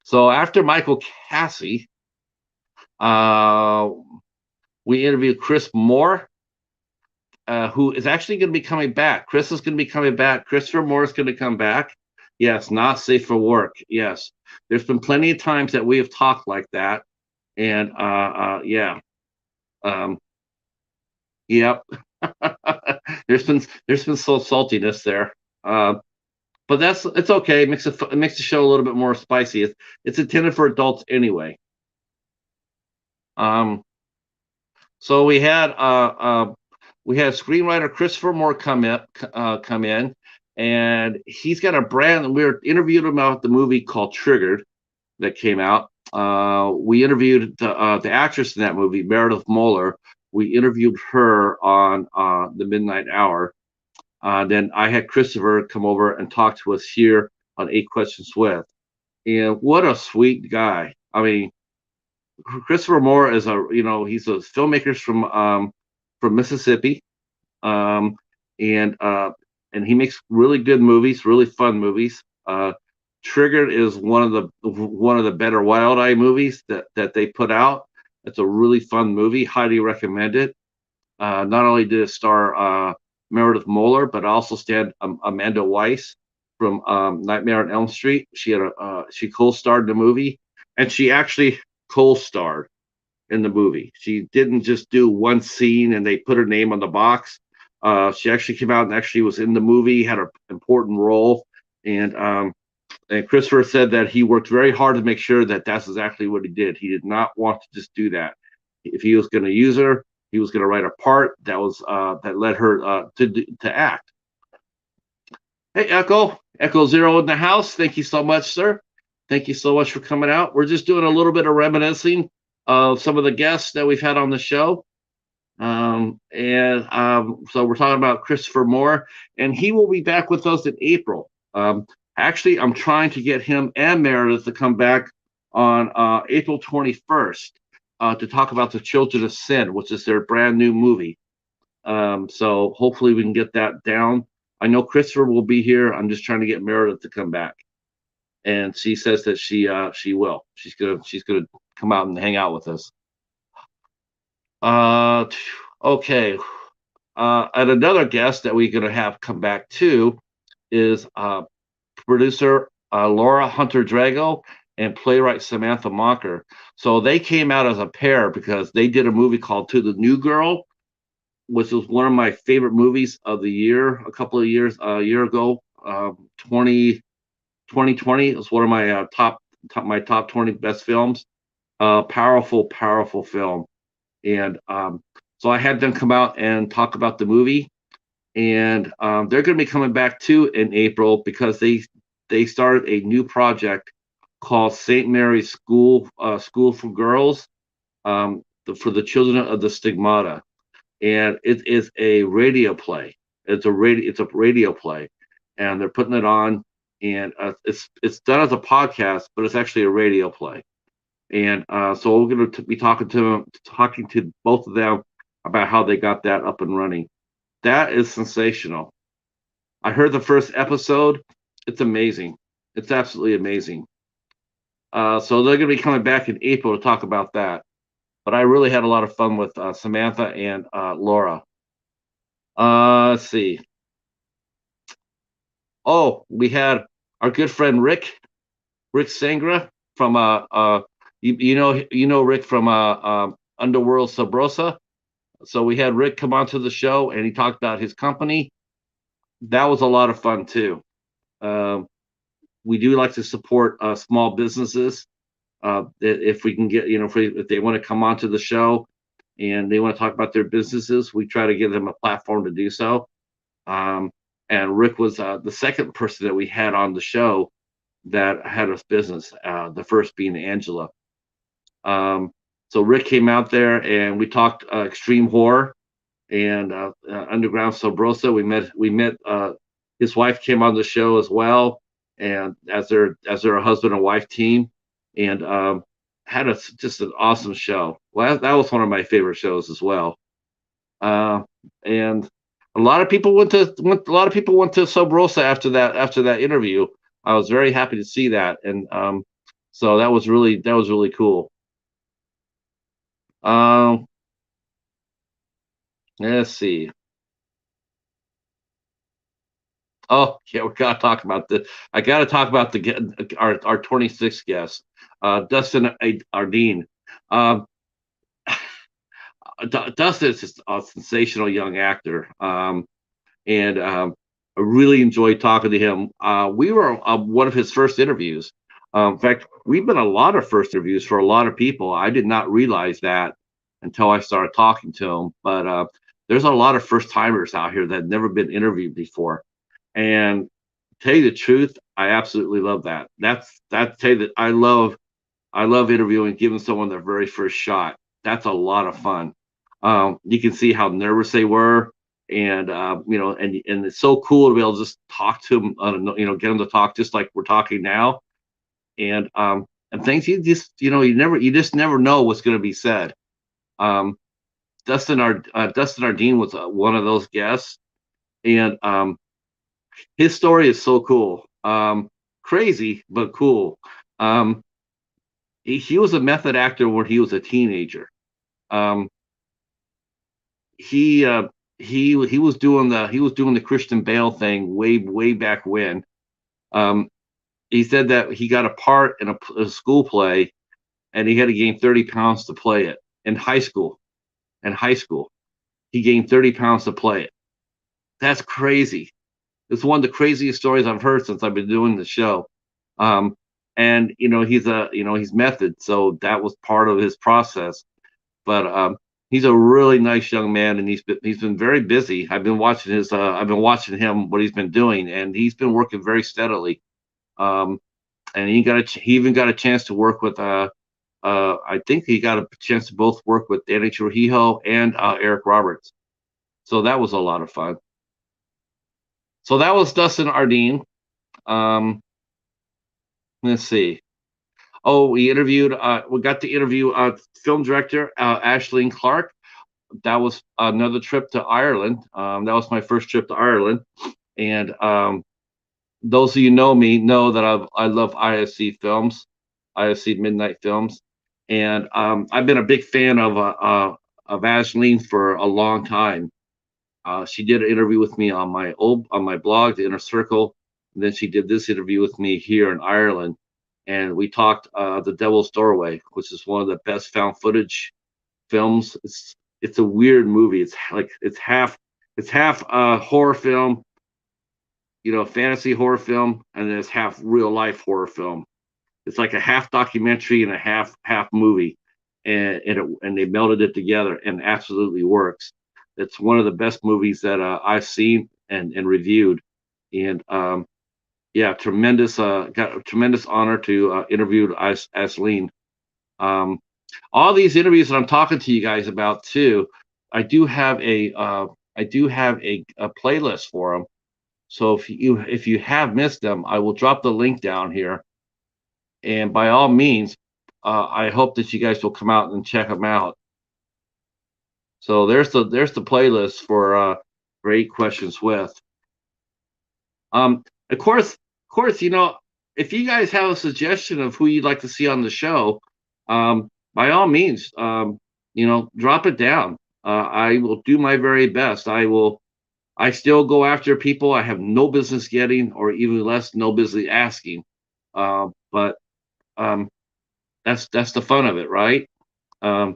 So after Michael Cassie, uh, we interviewed Chris Moore, who is actually going to be coming back. Chris is going to be coming back. Christopher Moore is going to come back. Yes, not safe for work. Yes, there's been plenty of times that we have talked like that, and yeah, um, yep. there's been some saltiness there, but it's okay. It makes the show a little bit more spicy. It's intended for adults anyway. Um, so we had screenwriter Christopher Moore come in, and he's got a brand. We were interviewed him about the movie called Triggered that came out. We interviewed the actress in that movie, Meredith Moeller. We interviewed her on the Midnight Hour. Then I had Christopher come over and talk to us here on Eight Questions With. And what a sweet guy. I mean, Christopher Moore is he's a filmmaker from Mississippi, um, and he makes really good movies, really fun movies. Triggered is one of the better Wild Eye movies that they put out. It's a really fun movie. Highly recommend it. Not only did it star Meredith Moeller, but also starred Amanda Weiss from Nightmare on Elm Street. She co-starred in the movie, and she actually co-starred in the movie. She didn't just do one scene and they put her name on the box. She actually came out and actually was in the movie, had an important role, and Christopher said that he worked very hard to make sure that that's exactly what he did. He did not want to just do that. If he was going to use her, he was going to write a part that led her to act. Hey, Echo Zero in the house. Thank you so much, sir. Thank you so much for coming out. We're just doing a little bit of reminiscing of some of the guests that we've had on the show. So we're talking about Christopher Moore, and he will be back with us in April. Actually, I'm trying to get him and Meredith to come back on April 21st to talk about The Children of Sin, which is their brand new movie. So hopefully we can get that down. I know Christopher will be here. I'm just trying to get Meredith to come back, and she says that she will. She's gonna come out and hang out with us. Okay. And another guest that we're gonna have come back too is producer Laura Hunter Drago and playwright Samantha Mocker. So they came out as a pair because they did a movie called To the New Girl, which was one of my favorite movies of the year. A year ago, 2020. It was one of my top 20 best films. Powerful film. And so I had them come out and talk about the movie, and they're going to be coming back too in April because they started a new project called St. Mary's School for Girls, for the children of the stigmata, and it is a radio play. It's a radio play, and they're putting it on, and it's done as a podcast, but it's actually a radio play. And so we're going to be talking to both of them about how they got that up and running. That is sensational. I heard the first episode. It's amazing. It's absolutely amazing. So they're going to be coming back in April to talk about that. But I really had a lot of fun with Samantha and Laura. Let's see. Oh, we had our good friend Rick Sangra from you know Rick from Underworld Sabrosa. So we had Rick come onto the show and he talked about his company. That was a lot of fun too. We do like to support small businesses, if we can get, if they want to come onto the show and they want to talk about their businesses, we try to give them a platform to do so. Um, and Rick was the second person that we had on the show that had a business, the first being Angelo. So Rick came out there and we talked extreme horror and underground Sobrosa. We met his wife came on the show as well, and as their husband and wife team, and had just an awesome show. Well, that was one of my favorite shows as well. And a lot of people went to Sobrosa after that interview. I was very happy to see that, and so that was really cool. Um, let's see. Oh yeah, we gotta talk about the. I gotta talk about our 26th guest, Dustin Ardeen. Um, Dustin is just a sensational young actor, and I really enjoyed talking to him. We were one of his first interviews. In fact, we've been a lot of first interviews for a lot of people. I did not realize that until I started talking to him. But there's a lot of first timers out here that have never been interviewed before. And to tell you the truth, I absolutely love that. That's tell you that I love interviewing, giving someone their very first shot. That's a lot of fun. You can see how nervous they were, and and it's so cool to be able to just talk to them, get them to talk just like we're talking now, and things you just never know what's going to be said. Um, Dustin Ardeen was one of those guests, and his story is so cool, crazy but cool. Um, he was a method actor when he was a teenager. Um, he uh, he was doing the Christian Bale thing way back when. Um, he said that he got a part in a school play, and he had to gain 30 pounds to play it in high school. In high school, he gained 30 pounds to play it. That's crazy. It's one of the craziest stories I've heard since I've been doing the show. Um, and he's method, so that was part of his process. But he's a really nice young man, and he's been very busy. I've been watching him what he's been doing, and he's been working very steadily. Um, and he even got a chance to work with I think he got a chance to both work with Danny Trujillo and Eric Roberts. So that was a lot of fun. So that was Dustin Ardeen. Um, let's see. Oh, we got to interview film director Ashleen Clark. That was another trip to Ireland. That was my first trip to Ireland, and those of you know me know that I love ISC films, ISC Midnight Films, and I've been a big fan of Ashleen for a long time. She did an interview with me on my blog, The Inner Circle, and then she did this interview with me here in Ireland, and we talked The Devil's Doorway, which is one of the best found footage films. It's a weird movie. It's half horror film, fantasy horror film, and then it's half real life horror film. It's like a half documentary and a half movie, and they melded it together and absolutely works. It's one of the best movies that I've seen and reviewed, and yeah, tremendous. Got a tremendous honor to interview Asleen. Um, all these interviews that I'm talking to you guys about too, I do have a playlist for them. So if you have missed them, I will drop the link down here. And by all means, I hope that you guys will come out and check them out. So there's the playlist for Eight Questions with. Of course, if you guys have a suggestion of who you'd like to see on the show, by all means, drop it down. I will do my very best. I still go after people I have no business getting, or even less no business asking. But that's the fun of it, right? To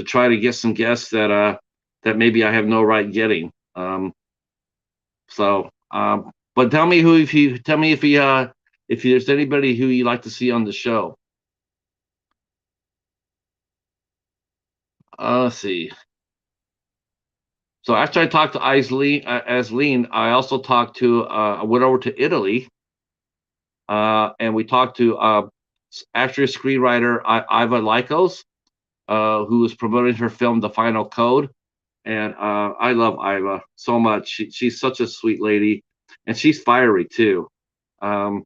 try to get some guests that maybe I have no right getting. So, but tell me if there's anybody who you like to see on the show. Let's see. So after I talked to Aislene, I also talked to. I went over to Italy, and we talked to actress screenwriter Iva Lycos, who was promoting her film The Final Code. And I love Iva so much. She's such a sweet lady, and she's fiery too. Um,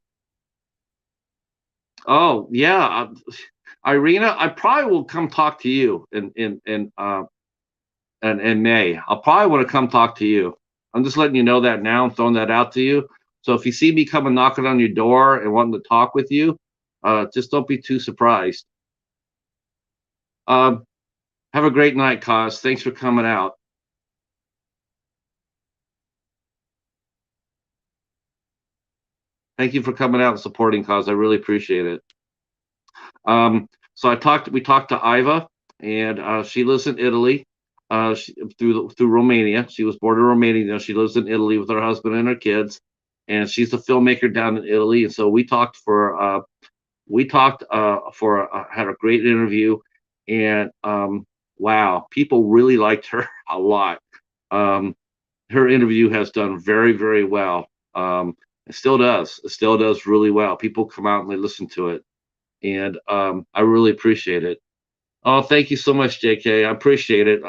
oh yeah, Irina, I probably will come talk to you in May. I'll probably want to come talk to you. I'm just letting you know that now. I'm throwing that out to you. So if you see me coming knocking on your door and wanting to talk with you, just don't be too surprised. Um, have a great night, Cos. Thanks for coming out. Thank you for coming out and supporting Cos. I really appreciate it. So we talked to Iva, and she lives in Italy. Through Romania. She was born in Romania. Now she lives in Italy with her husband and her kids, and she's a filmmaker down in Italy. And so had a great interview, and wow, people really liked her a lot. Um, Her interview has done very, very well. It still does. It still does really well. People come out and they listen to it, and I really appreciate it. Oh, thank you so much, JK. I appreciate it.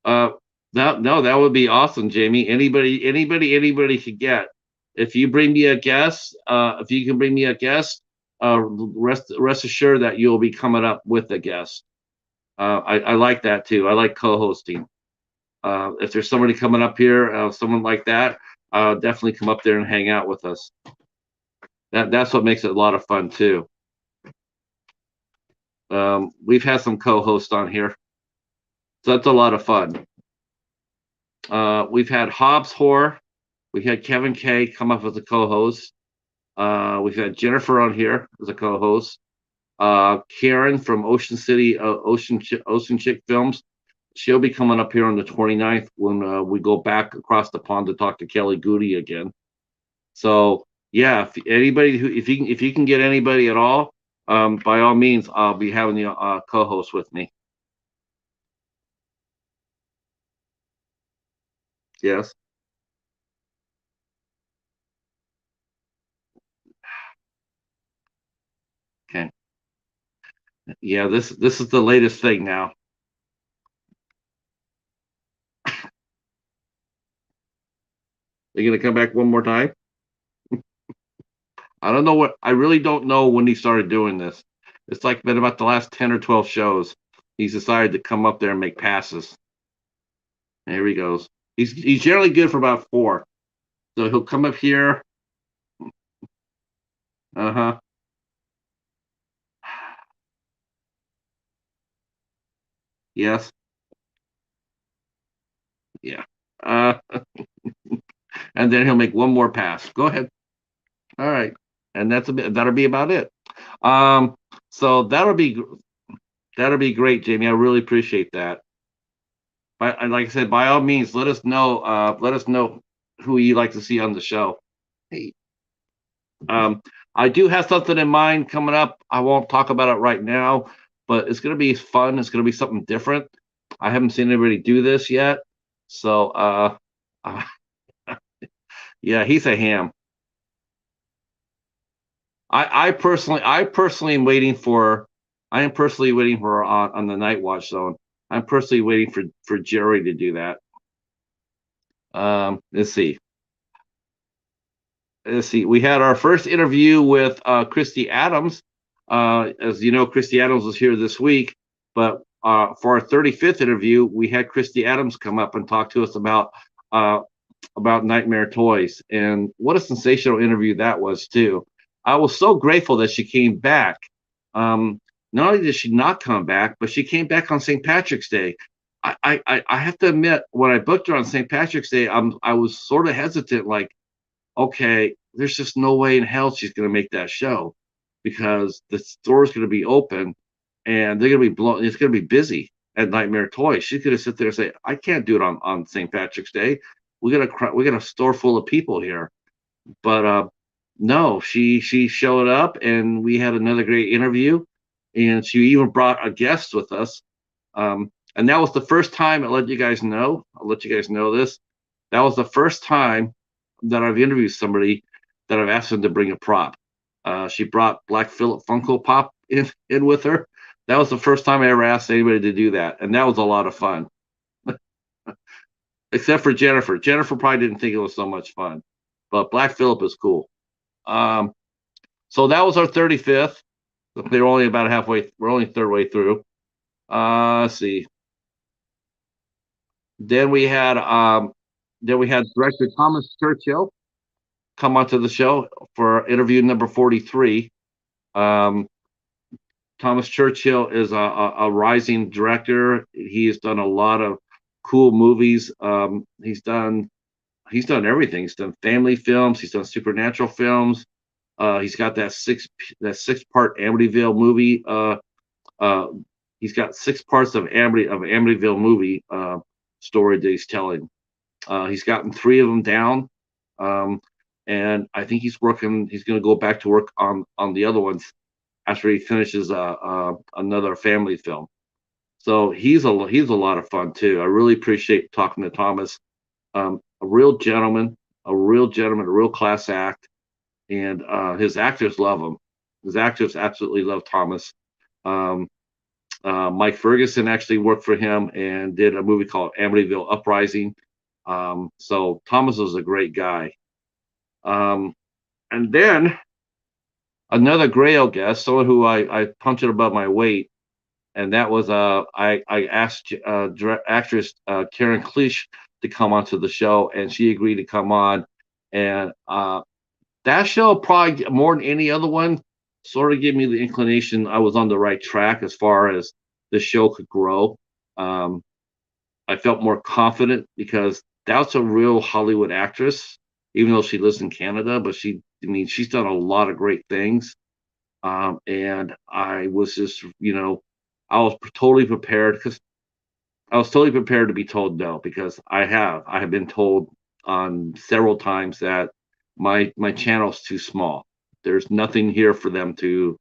Uh, that no, that would be awesome, Jamie. Anybody could get. If you bring me a guest, if you can bring me a guest, rest assured that you'll be coming up with a guest. I like that too. I like co-hosting. If there's somebody coming up here, someone like that, definitely come up there and hang out with us. That's what makes it a lot of fun too. We've had some co-hosts on here, so that's a lot of fun. We've had Hobbs Horror. We've had Kevin K come up as a co-host. We've had Jennifer on here as a co-host. Karen from Ocean City, Ocean Chick Films. She'll be coming up here on the 29th when we go back across the pond to talk to Kelly Goody again. So yeah, if you can get anybody at all, by all means, I'll be having you co-host with me. Yes. Okay. Yeah, this is the latest thing now. Are you gonna come back one more time? I really don't know when he started doing this. It's like been about the last 10 or 12 shows. He's decided to come up there and make passes. There he goes. He's generally good for about four. So he'll come up here. Uh-huh. Yes. Yeah. Uh, and then he'll make one more pass. Go ahead. All right. And that'll be about it. Um, so that'll be great, Jamie. I really appreciate that. But like I said, by all means, let us know who you like to see on the show. Hey, I do have something in mind coming up. I won't talk about it right now, but it's going to be fun. It's going to be something different. I haven't seen anybody do this yet. So, uh, yeah, he's a ham. I personally am waiting for, I am personally waiting for on the Night Watch Zone. I'm personally waiting for Jerry to do that. Let's see. Let's see. We had our first interview with Christy Adams. As you know, Christy Adams was here this week, but for our 35th interview, we had Christy Adams come up and talk to us about Nightmare Toys, and what a sensational interview that was too. I was so grateful that she came back. Not only did she not come back, but she came back on St. Patrick's Day. I have to admit, when I booked her on St. Patrick's Day, I was sort of hesitant, like, okay, there's just no way in hell she's going to make that show because the store's going to be open and they're going to be blown. It's going to be busy at Nightmare Toys. She's going to sit there and say, I can't do it on St. Patrick's Day. we got a store full of people here. But no, she showed up, and we had another great interview, and she even brought a guest with us. And that was the first time. I'll let you guys know. I'll let you guys know this. That was the first time that I've interviewed somebody that I've asked them to bring a prop. She brought Black Phillip Funko Pop in with her. That was the first time I ever asked anybody to do that, and that was a lot of fun. Except for Jennifer. Jennifer probably didn't think it was so much fun, but Black Phillip is cool. Um, so that was our 35th. They're only about halfway. We're only third way through. Let's see. Then we had director Thomas Churchill come onto the show for interview number 43. Um, Thomas Churchill is a rising director. He has done a lot of cool movies. He's done everything. He's done family films. He's done supernatural films. He's got that six-part Amityville movie. He's got 6 parts of Amityville movie story that he's telling. He's gotten 3 of them down, and I think he's working. He's going to go back to work on the other ones after he finishes another family film. So he's a lot of fun too. I really appreciate talking to Thomas. A real gentleman, a real class act, and his actors love him. His actors absolutely love Thomas. Mike Ferguson actually worked for him and did a movie called Amityville Uprising. So Thomas was a great guy. And then another Grail guest, someone who I punched above my weight, and that was I asked actress Karen Cleach to come onto the show, and she agreed to come on. And that show, probably more than any other one, sort of gave me the inclination I was on the right track as far as the show could grow. I felt more confident because that's a real Hollywood actress, even though she lives in Canada. But she's done a lot of great things. And I was just, I was totally prepared to be told no, because I have been told on several times that my channel's too small. There's nothing here for them to,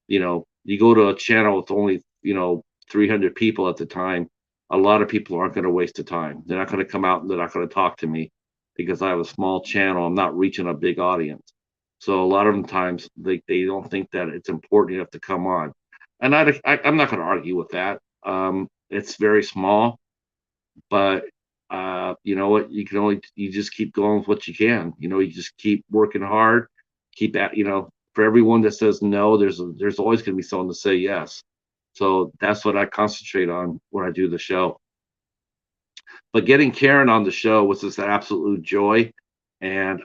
you go to a channel with only 300 people at the time. A lot of people aren't going to waste the time. They're not going to come out and they're not going to talk to me because I have a small channel. I'm not reaching a big audience. So a lot of them times they don't think that it's important enough to come on. And I'm not going to argue with that. It's very small, but you know what? You just keep going with what you can. You just keep working hard, keep at, for everyone that says no, there's always going to be someone to say yes. So that's what I concentrate on when I do the show. But getting Karen on the show was just an absolute joy. And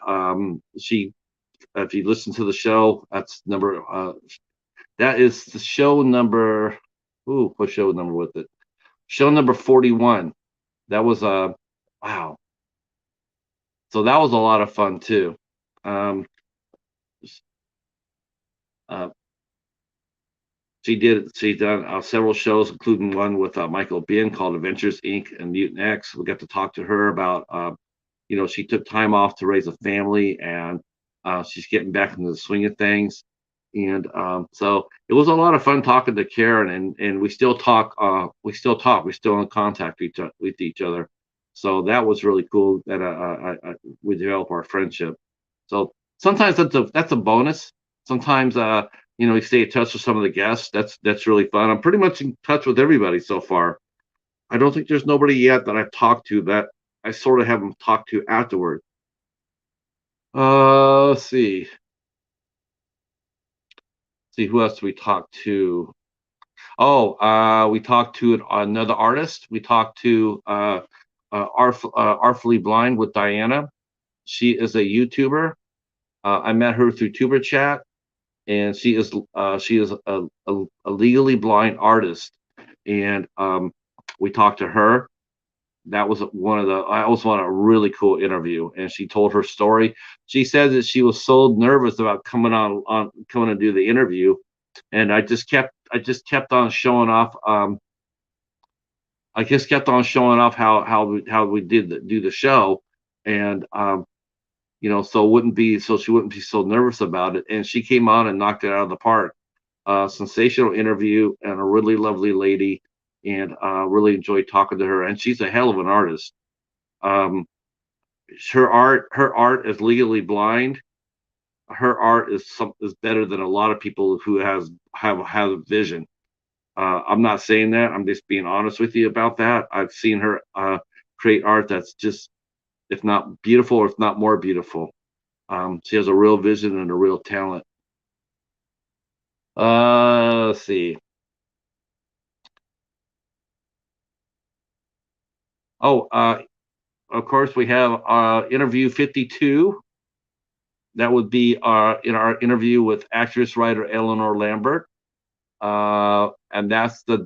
if you listen to the show, that is the show number. Ooh, what show number with it? Show number 41. That was wow. So that was a lot of fun too. She done several shows, including one with Michael Biehn called Adventures Inc. and Mutant X. We got to talk to her about, she took time off to raise a family, and she's getting back into the swing of things. And so it was a lot of fun talking to Karen, and we still talk. We're still in contact with each other. So that was really cool that we develop our friendship. So sometimes that's a bonus. Sometimes you stay in touch with some of the guests. That's really fun. I'm pretty much in touch with everybody so far. I don't think there's nobody yet that I've talked to that I sort of haven't talked to afterward. Let's see. See who else we talked to. Oh, we talked to another artist. We talked to Artfully Blind with Diana. She is a YouTuber. I met her through Tuberchat, and she is a legally blind artist. And we talked to her. That was a really cool interview, and she told her story. She said that she was so nervous about coming to do the interview, and I just kept on showing off. I just kept on showing off how we do the show, and so she wouldn't be so nervous about it. And she came on and knocked it out of the park. Sensational interview and a really lovely lady, and really enjoyed talking to her. And she's a hell of an artist. Um, her art is Legally Blind. Her art is better than a lot of people who have vision. I'm not saying that. I'm just being honest with you about that. I've seen her create art that's just, if not beautiful, or if not more beautiful. She has a real vision and a real talent. Let's see. Oh, of course, we have interview 52. That would be in our interview with actress writer Eleanor Lambert, and that was the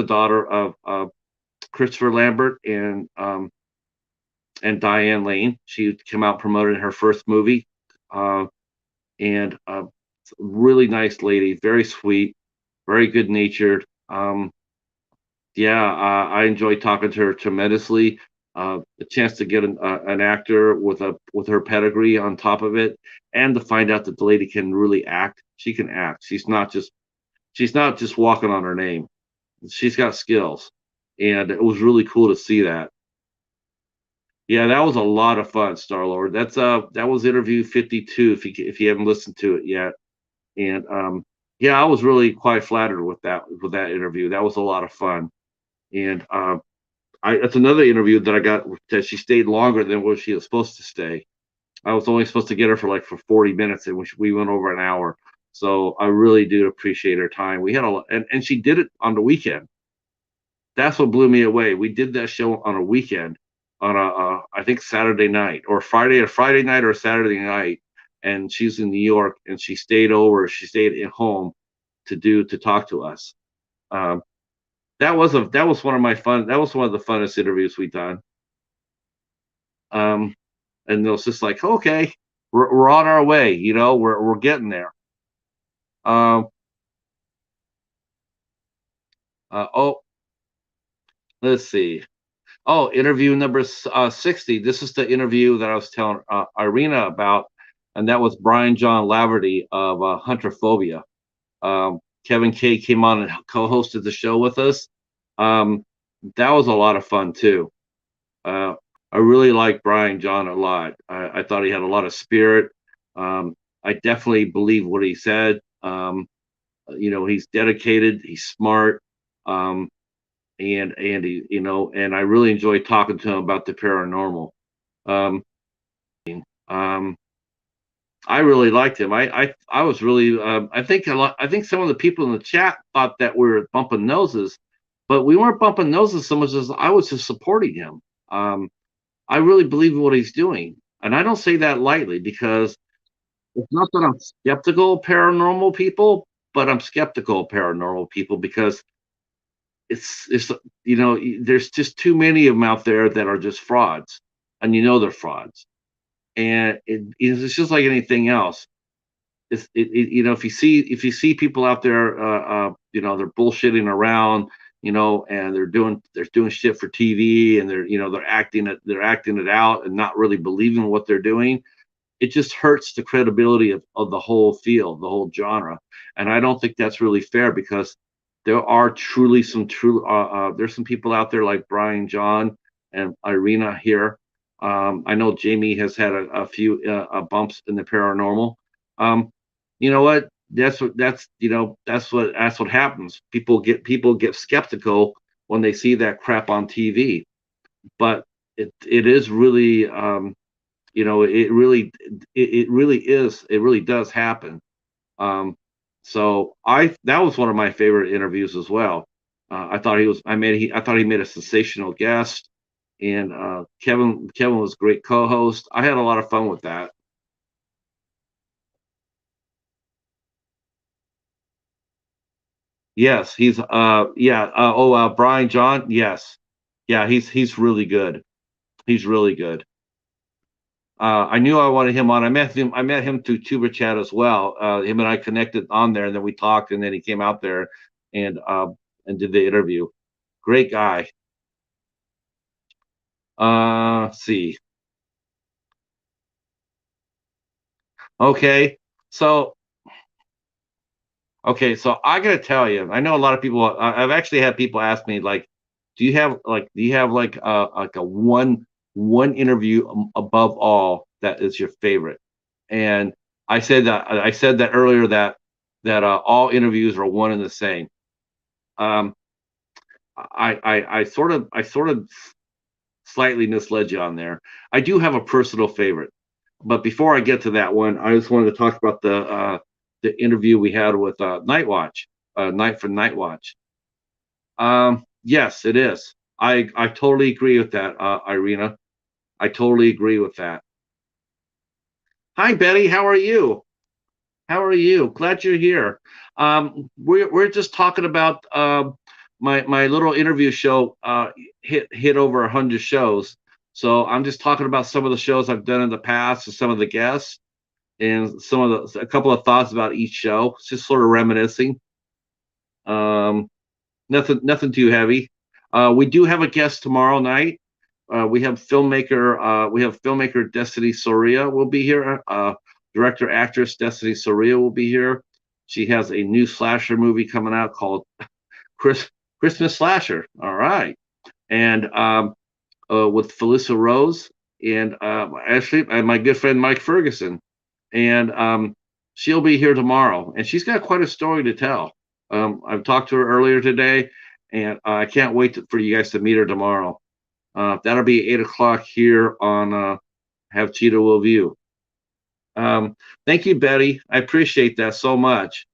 daughter of Christopher Lambert and Diane Lane. She came out promoting her first movie, and really nice lady, very sweet, very good natured. Yeah, I enjoyed talking to her tremendously. The chance to get an actor with her pedigree on top of it, and to find out that the lady can really act. She can act. She's not just walking on her name. She's got skills, and it was really cool to see that. Yeah, that was a lot of fun, Star Lord. That was interview 52. If you haven't listened to it yet, and yeah, I was really quite flattered with that interview. That was a lot of fun, and it's another interview that I got that she stayed longer than what she was supposed to stay. I was only supposed to get her for 40 minutes, and we went over an hour. So I really do appreciate her time. We had a lot, and she did it on the weekend. That's what blew me away. We did that show on a weekend, on I think Saturday night or Friday night or Saturday night, and she's in New York, and she stayed over. She stayed at home to talk to us. Um, that was one of my fun. That was one of the funnest interviews we done. Um, and it was just like, okay, we're on our way. We're getting there. Um, oh, let's see. Oh, interview number 60. This is the interview that I was telling Irina about, and that was Brian John Laverty of Hunterphobia. Kevin K came on and co-hosted the show with us. Um, that was a lot of fun too. Uh, I really like Brian John a lot. I thought he had a lot of spirit. I definitely believe what he said. He's dedicated. He's smart. Um, and he, and I really enjoyed talking to him about the paranormal. Um, um, I really liked him. I was really I think a lot. I think some of the people in the chat thought that we were bumping noses, but we weren't bumping noses so much as I was just supporting him. I really believe in what he's doing, and I don't say that lightly, because it's not that I'm skeptical of paranormal people, but I'm skeptical of paranormal people because it's there's just too many of them out there that are just frauds, and they're frauds, and it's just like anything else. If you see people out there, they're bullshitting around, and they're doing shit for TV, and they're acting it out and not really believing what they're doing. It just hurts the credibility of the whole field, the whole genre. And I don't think that's really fair, because there are truly there's some people out there like Brian John and Irina here. I know Jamie has had a few bumps in the paranormal. Um, you know what? That's what happens. People get skeptical when they see that crap on TV. But it is really, it really does happen. So that was one of my favorite interviews as well. I thought he made a sensational guest, and Kevin was a great co-host. I had a lot of fun with that. Yes, he's yeah. Brian John. Yes, yeah. He's really good. He's really good. I knew I wanted him on. I met him through Tuberchat as well. Him and I connected on there, and then we talked, and then he came out there and did the interview. Great guy. See. Okay. So so I gotta tell you, I know a lot of people. I've actually had people ask me like, do you have like a one interview above all that is your favorite? And I said that earlier that all interviews are one and the same. Um, I sort of slightly misled you on there. I do have a personal favorite, but before I get to that one, I just wanted to talk about the interview we had with Night Watch, Night from Night Watch. Yes, it is. I totally agree with that, Irina. I totally agree with that. Hi, Betty. How are you? How are you? Glad you're here. We're just talking about my little interview show. Hit over 100 shows. So I'm just talking about some of the shows I've done in the past, and some of the guests, and a couple of thoughts about each show. It's just sort of reminiscing. Um, nothing too heavy. We do have a guest tomorrow night. We have filmmaker Destiny Soria will be here. Director actress Destiny Soria will be here. She has a new slasher movie coming out called Chris, Christmas Slasher. All right, and with Felissa Rose and actually my good friend Mike Ferguson, and she'll be here tomorrow, and she's got quite a story to tell. I've talked to her earlier today, and I can't wait for you guys to meet her tomorrow. That'll be 8 o'clock here on Have Cheetah Will View. Thank you, Betty. I appreciate that so much.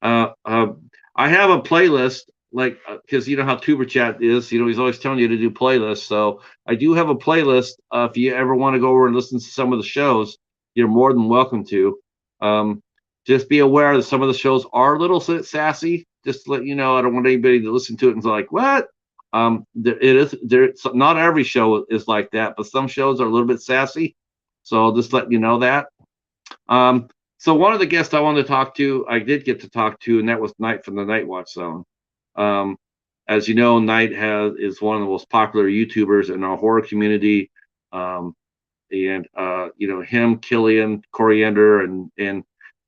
Uh, uh, I have a playlist, like, because you know how Tuberchat is. You know, he's always telling you to do playlists. So I do have a playlist. If you ever want to go over and listen to some of the shows, you're more than welcome to. Um, just be aware that some of the shows are a little sassy. Just to let you know, I don't want anybody to listen to it and be like, "What?" It is there. Not every show is like that, but some shows are a little bit sassy. So I'll just let you know that. Um, so one of the guests I wanted to talk to, I did get to talk to, and that was Knight from the Night Watch Zone. Um, as you know, Knight is one of the most popular YouTubers in our horror community. Um, and you know him, Killian, Coriander,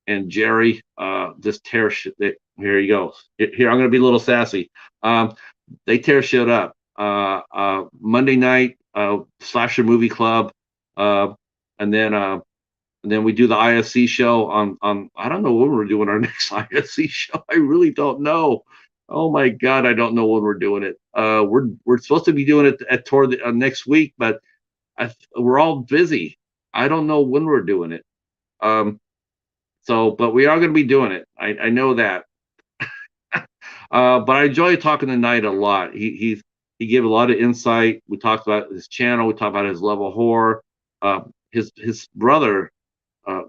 and Jerry just tear shit. Here he goes. Here I'm going to be a little sassy. Um, they tear shit up. Monday night slasher movie club, uh, and then we do the ISC show on I don't know when we're doing our next ISC show. I really don't know. Oh my God, I don't know when we're doing it. We're supposed to be doing it at toward the next week, but we're all busy. I don't know when we're doing it. Um, but we are going to be doing it. I know that. But I enjoy talking to Knight a lot. He gave a lot of insight. We talked about his channel. We talked about his level of horror. His brother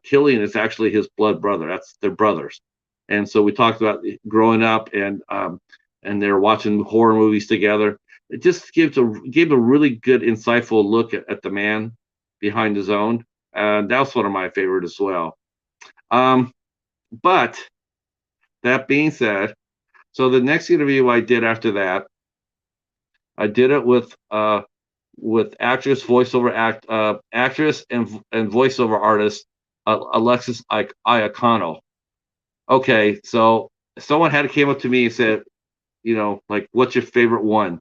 Killian is actually his blood brother. That's their brothers, and so we talked about growing up and they're watching horror movies together. It just gave a really good, insightful look at the man behind his own, and that's one of my favorite as well. Um, but that being said, so the next interview I did after that, I did it with actress, actress and voiceover artist Alexis Iacano. Okay, so someone had came up to me and said, you know, like, what's your favorite one?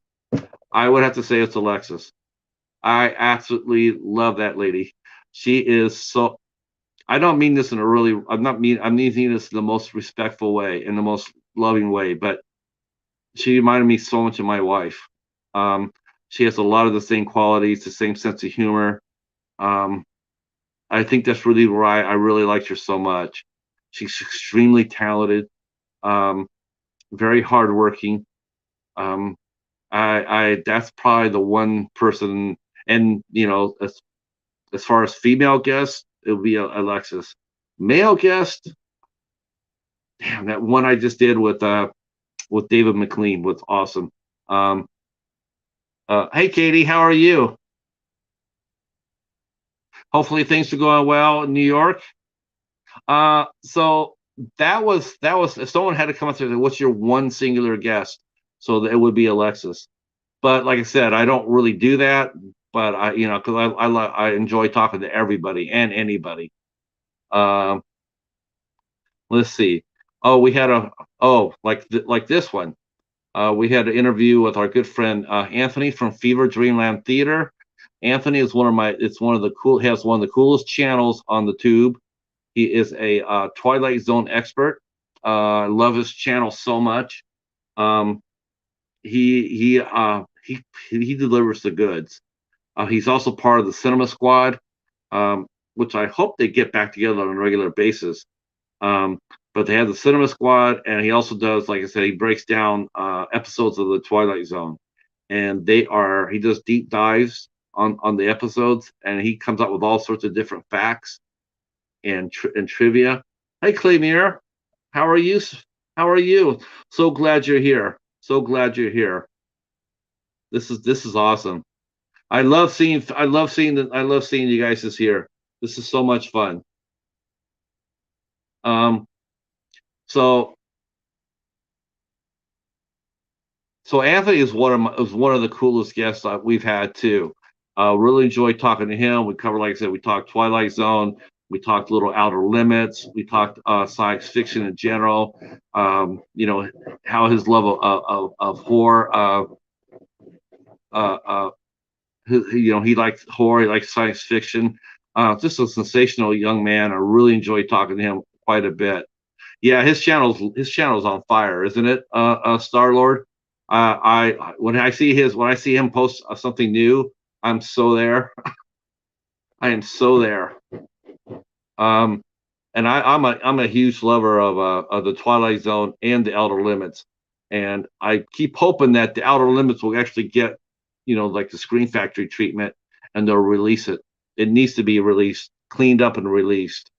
I would have to say it's Alexis. I absolutely love that lady. She is so. I don't mean this in a really. I'm meaning this in the most respectful way, in the most loving way. But she reminded me so much of my wife. Um, she has a lot of the same qualities, the same sense of humor. Um, I think that's really why I really liked her so much. She's extremely talented, um, very hardworking. Um, I that's probably the one person, and you know, as far as female guests, it would be Alexis. Male guest, damn, that one I just did with David McLean was awesome. Um, hey Katie, how are you? Hopefully things are going well in New York. So that was if someone had to come up there, what's your one singular guest? So it would be Alexis. But like I said, I don't really do that. But because I enjoy talking to everybody and anybody. Um, let's see. Oh, we had a like this one. We had an interview with our good friend Anthony from Fever Dreamland Theater. Anthony is one of the cool has one of the coolest channels on the tube. He is a Twilight Zone expert. I love his channel so much. Um, he delivers the goods. He's also part of the Cinema Squad, which I hope they get back together on a regular basis. Um, but they have the Cinema Squad, and he also does, like I said, he breaks down episodes of the Twilight Zone, and he does deep dives on the episodes, and he comes up with all sorts of different facts and trivia. Hey, Claymere, how are you? How are you? So glad you're here. So glad you're here. This is awesome. I love seeing you guys is here. This is so much fun. Um, so so Anthony is one of the coolest guests we've had too. Really enjoyed talking to him. We covered, like I said, we talked Twilight Zone. We talked Little Outer Limits. We talked science fiction in general. How his love of horror. Uh, uh, he likes horror. He likes science fiction. Just a sensational young man. I really enjoyed talking to him quite a bit. Yeah, his channel's on fire, isn't it, Star Lord? When I see him post something new, I'm so there. I am so there. Um, and I'm a huge lover of the Twilight Zone and the Outer Limits, and I keep hoping that the Outer Limits will actually get, like the Screen Factory treatment, and they'll release it. It needs to be released, cleaned up, and released.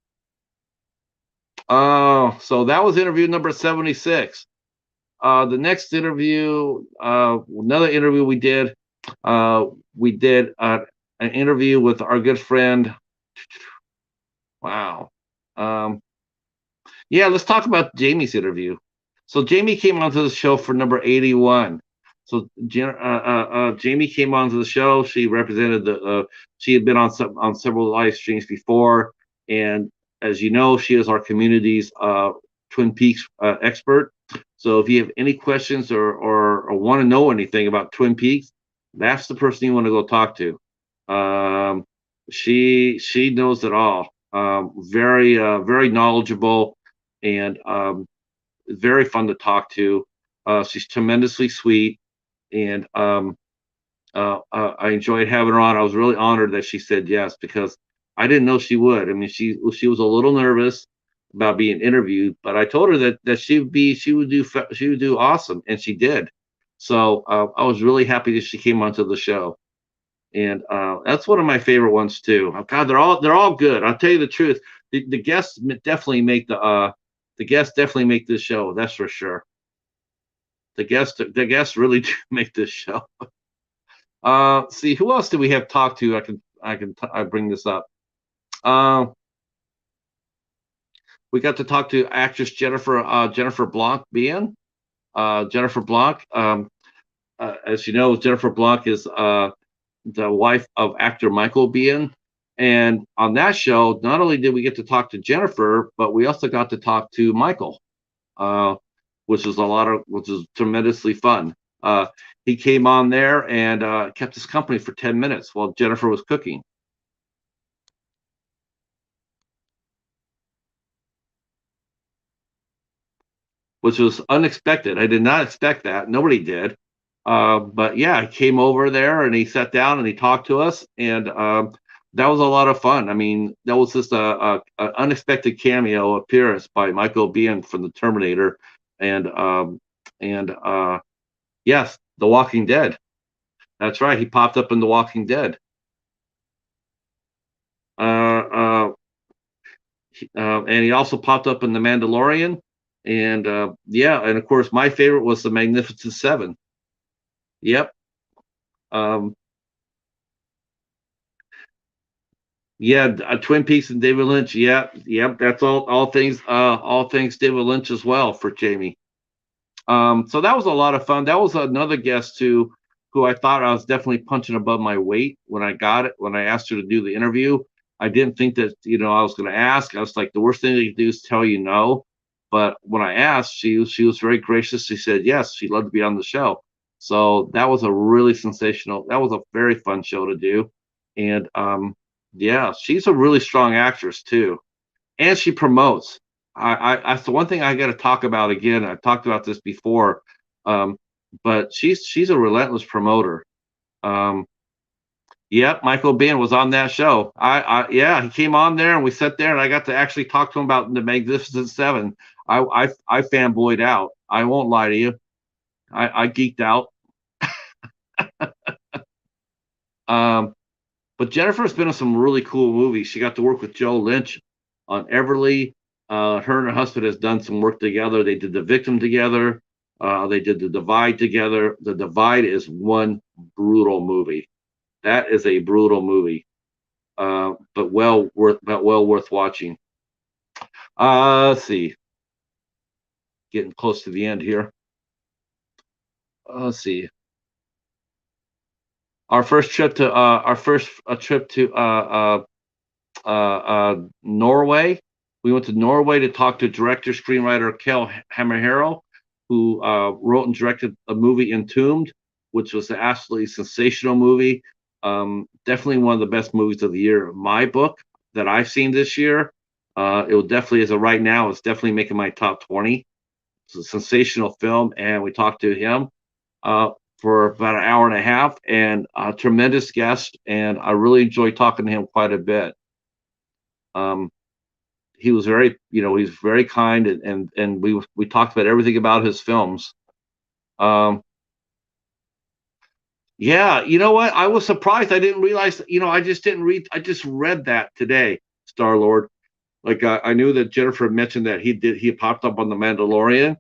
So that was interview number 76. The next interview, another interview we did an interview with our good friend. Wow. Um, yeah, let's talk about Jamie's interview. So Jamie came onto the show for number 81. So Jamie came onto the show. She represented she had been on several live streams before, and as you know, she is our community's Twin Peaks expert. So if you have any questions or want to know anything about Twin Peaks, that's the person you want to go talk to. She knows it all. Very knowledgeable, and very fun to talk to. She's tremendously sweet, and I enjoyed having her on. I was really honored that she said yes, because I didn't know she would. I mean, she was a little nervous about being interviewed, but I told her that she would do awesome, and she did. So I was really happy that she came onto the show, and that's one of my favorite ones too. Oh, God, they're all good. I'll tell you the truth. The guests definitely make this show. That's for sure. The guests really do make this show. See, who else do we have talked to? I bring this up. We got to talk to actress Jennifer Blanc Bien. Jennifer Blanc, as you know, Jennifer Blanc is the wife of actor Michael Bien. And on that show, not only did we get to talk to Jennifer, but we also got to talk to Michael, which is tremendously fun. He came on there and kept us company for 10 minutes while Jennifer was cooking, which was unexpected. I did not expect that. Nobody did. But yeah, he came over there and he sat down and he talked to us, and that was a lot of fun. I mean, that was just a unexpected cameo appearance by Michael Biehn from the Terminator, and yes, The Walking Dead. That's right, he popped up in The Walking Dead. Uh, uh, and he also popped up in The Mandalorian, and yeah, and of course, my favorite was The Magnificent Seven. Yep. Um, yeah, Twin Peaks and David Lynch. Yep, yep. That's all things David Lynch as well for Jamie. So that was a lot of fun. That was another guest too. who I thought I was definitely punching above my weight when I got it. When I asked her to do the interview, I didn't think that I was going to ask. I was like, the worst thing they could do is tell you no. But when I asked, she was very gracious. She said yes, she'd love to be on the show. So that was a really sensational. That was a very fun show to do, and yeah, she's a really strong actress too, and she promotes. That's the one thing I got to talk about again. I've talked about this before, um, but she's a relentless promoter. Um, yep, Michael Biehn was on that show. Yeah, he came on there and we sat there and I got to actually talk to him about the Magnificent Seven. I fanboyed out. I won't lie to you. I geeked out. Um, but Jennifer's been in some really cool movies. She got to work with Joe Lynch on Everly. Her and her husband has done some work together. They did The Victim together. They did The Divide together. The Divide is one brutal movie. That is a brutal movie, but well worth watching. Let's see, getting close to the end here. Let's see. Our first trip to Norway. We went to Norway to talk to director screenwriter Kel Hammerhero, who wrote and directed a movie Entombed, which was an absolutely sensational movie. Definitely one of the best movies of the year in my book that I've seen this year. It will definitely, as of right now, it's definitely making my top 20. It's a sensational film, and we talked to him uh, for about an hour and a half, and a tremendous guest, and I really enjoyed talking to him quite a bit. Um, he was he's very kind, and we talked about everything about his films. Um, yeah, you know what? I was surprised. I didn't realize. I just didn't read. I just read that today, Star Lord. Like I knew that Jennifer mentioned that he popped up on The Mandalorian,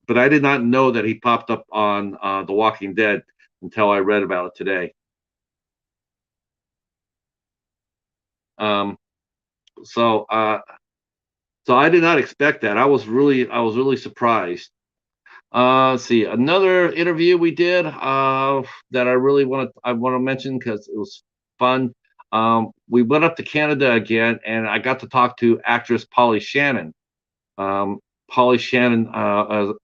but I did not know that he popped up on The Walking Dead until I read about it today. Um, so so I did not expect that. I was really surprised. Let's see, another interview we did that I want to mention because it was fun. We went up to Canada again, and I got to talk to actress Polly Shannon. Um, Polly Shannon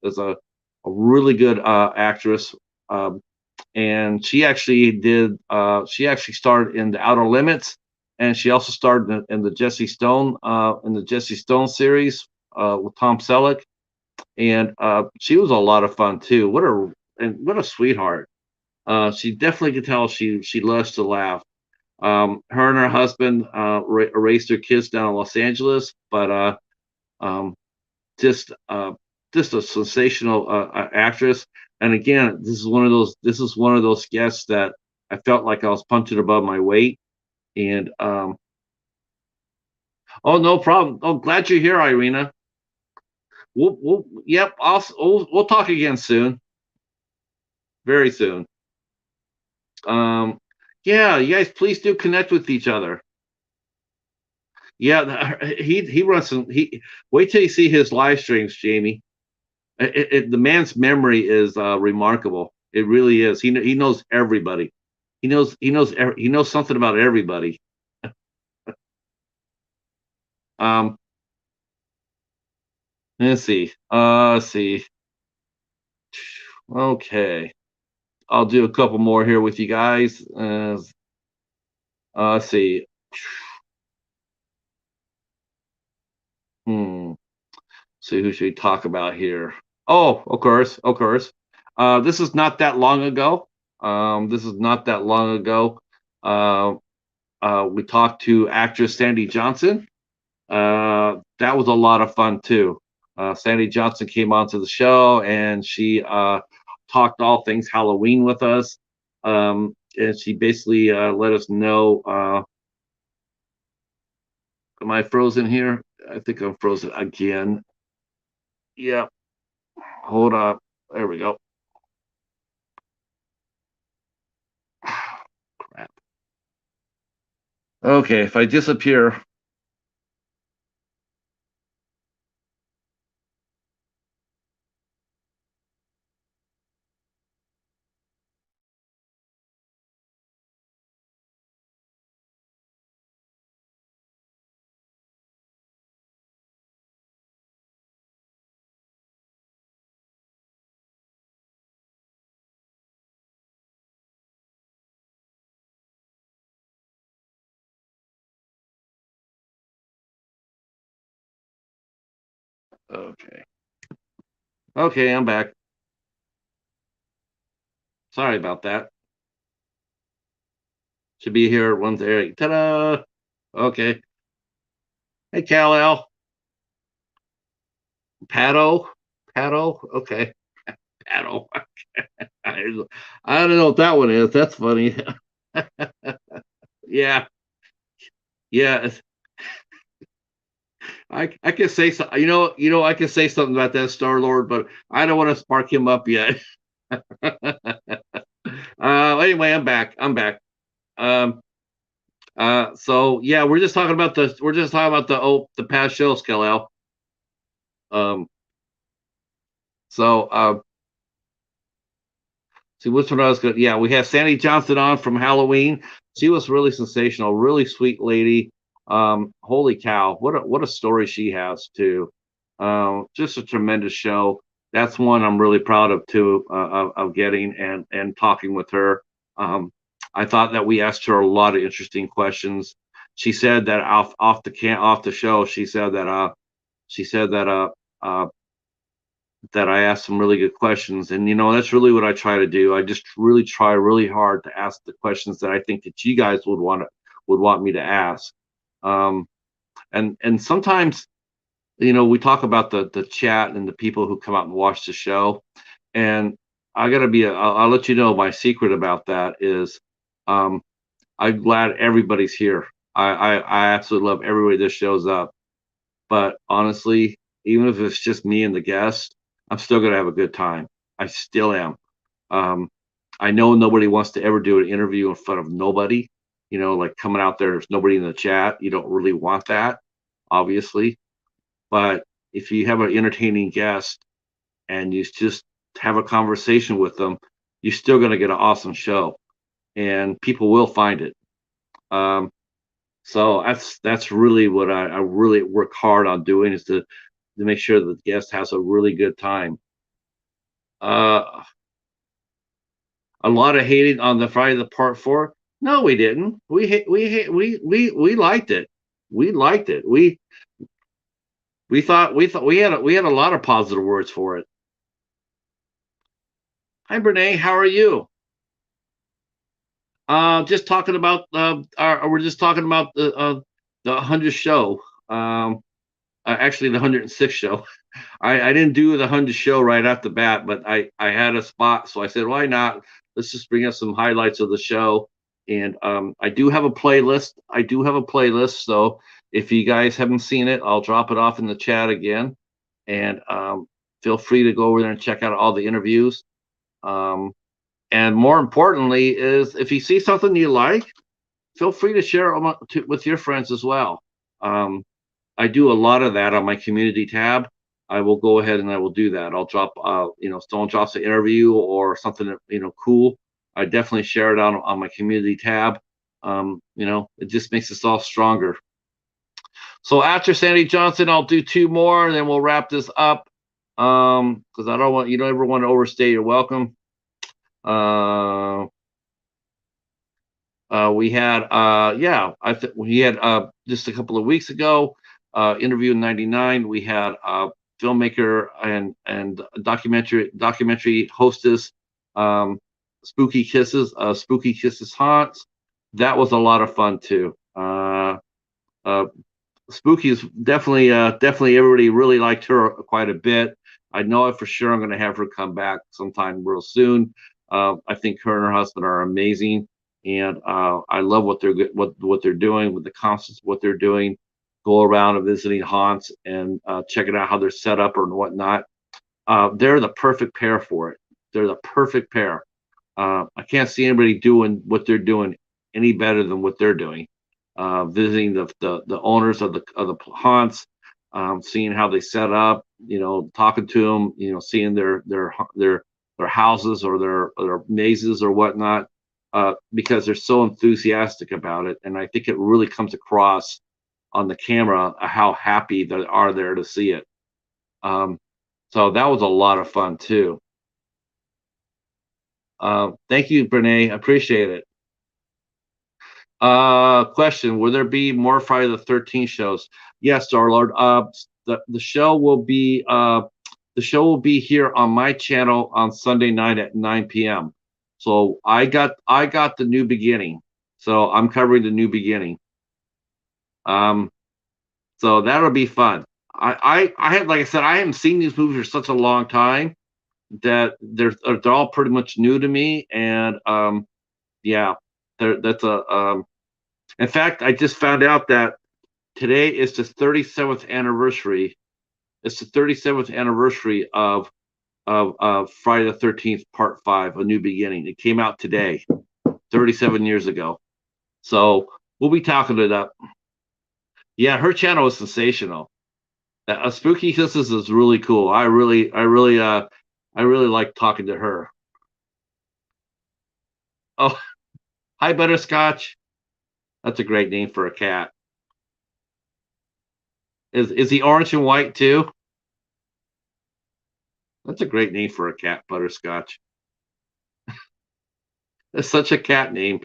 is a really good actress, um, and she actually starred in The Outer Limits, and she also starred in the Jesse Stone series with Tom Selleck, and she was a lot of fun too. What a sweetheart. She definitely could tell she loves to laugh. Her and her husband raised their kids down in Los Angeles, but um, just just a sensational actress. And again, this is one of those guests that I felt like I was punching above my weight. And oh, no problem. Oh, glad you're here, Irina. Yep. We'll talk again soon, very soon. Um, yeah, you guys, please do connect with each other. Yeah, he runs some. Wait till you see his live streams, Jamie. The man's memory is remarkable. It really is. He knows everybody. He knows something about everybody. Um, let's see. Let's see. Okay, I'll do a couple more here with you guys. Let's see. Hmm. See who should we talk about here? Oh, of course, of course. This is not that long ago. This is not that long ago. Uh, we talked to actress Sandy Johnson. That was a lot of fun too. Sandy Johnson came onto the show and she talked all things Halloween with us. And she basically let us know. Am I frozen here? I think I'm frozen again. Yeah, hold up. There we go. Crap. Okay, if I disappear, Okay. Okay, I'm back. Sorry about that. Should be here once there. Ta-da! Okay. Hey, Kal-El. Pato? Pato? Okay. Pato. I don't know what that one is. That's funny. Yeah. Yeah. I can say so, I can say something about that Star Lord, but I don't want to spark him up yet. Anyway, I'm back. I'm back. Um, so yeah, we're just talking about the past shows, Kal-El. Um, so see which one I was good. Yeah, we have Sandy Johnson on from Halloween. She was really sensational, really sweet lady. Holy cow, what a story she has too. Just a tremendous show. That's one I'm really proud of too, of getting and talking with her. I thought that we asked her a lot of interesting questions. She said that off the show, she said uh that I asked some really good questions. And that's really what I try to do. I just really try really hard to ask the questions that I think that you guys would want me to ask. Um, and sometimes, we talk about the chat and the people who come out and watch the show. And I'll let you know my secret about that is um, I'm glad everybody's here. I absolutely love everybody that shows up. But honestly, even if it's just me and the guest, I'm still gonna have a good time. I still am. Um, I know nobody wants to ever do an interview in front of nobody. Like coming out there's nobody in the chat. You don't really want that, obviously. But if you have an entertaining guest and you just have a conversation with them, you're still gonna get an awesome show, and people will find it. Um, so that's really what I really work hard on doing is to make sure that the guest has a really good time. Uh, a lot of hating on the Friday the Part Four. No, we didn't. We liked it. We liked it. We thought we had a lot of positive words for it. Hi, Brene. How are you? Just talking about we're just talking about the 100th show. Actually, the 106th show. I didn't do the 100th show right off the bat, but I had a spot, so I said, why not? Let's just bring up some highlights of the show. And I do have a playlist. So if you guys haven't seen it, I'll drop it off in the chat again. And feel free to go over there and check out all the interviews. Um, and more importantly, is if you see something you like, feel free to share it with your friends as well. Um, I do a lot of that on my community tab. I will go ahead and I will do that. I'll drop, someone drops an interview or something that, cool. I definitely share it on my community tab. It just makes us all stronger. So after Sandy Johnson, I'll do two more and then we'll wrap this up. Because I don't want, you don't ever want to overstay your welcome. We had, we had just a couple of weeks ago, interview in '99. We had filmmaker and documentary hostess, Spooky Kisses Haunts. That was a lot of fun too. Spooky's definitely everybody really liked her quite a bit. I know it for sure. I'm going to have her come back sometime real soon. I think her and her husband are amazing, and I love what they're doing with the concerts, what they're doing. Go around and visiting haunts and checking out how they're set up or whatnot. They're the perfect pair for it. They're the perfect pair. I can't see anybody doing what they're doing any better than what they're doing. Visiting the owners of the haunts, seeing how they set up, talking to them, seeing their houses or their mazes or whatnot, because they're so enthusiastic about it, and I think it really comes across on the camera how happy they are there to see it. So that was a lot of fun too. Thank you, Brene. I appreciate it. Question: will there be more Friday the 13th shows? Yes, Star Lord. the show will be here on my channel on Sunday night at 9 p.m. So I got the new beginning. So I'm covering the new beginning. So that'll be fun. I have, like I said, I haven't seen these movies for such a long time that they're all pretty much new to me, and yeah, that's a in fact, I just found out that today is the 37th anniversary. It's the 37th anniversary of Friday the 13th Part 5, A New Beginning. It came out today, 37 years ago. So we'll be talking it up. Yeah, her channel is sensational. Spooky Kisses is really cool. I really like talking to her. Oh, hi Butterscotch. That's a great name for a cat. Is he orange and white too? That's a great name for a cat, Butterscotch. That's such a cat name.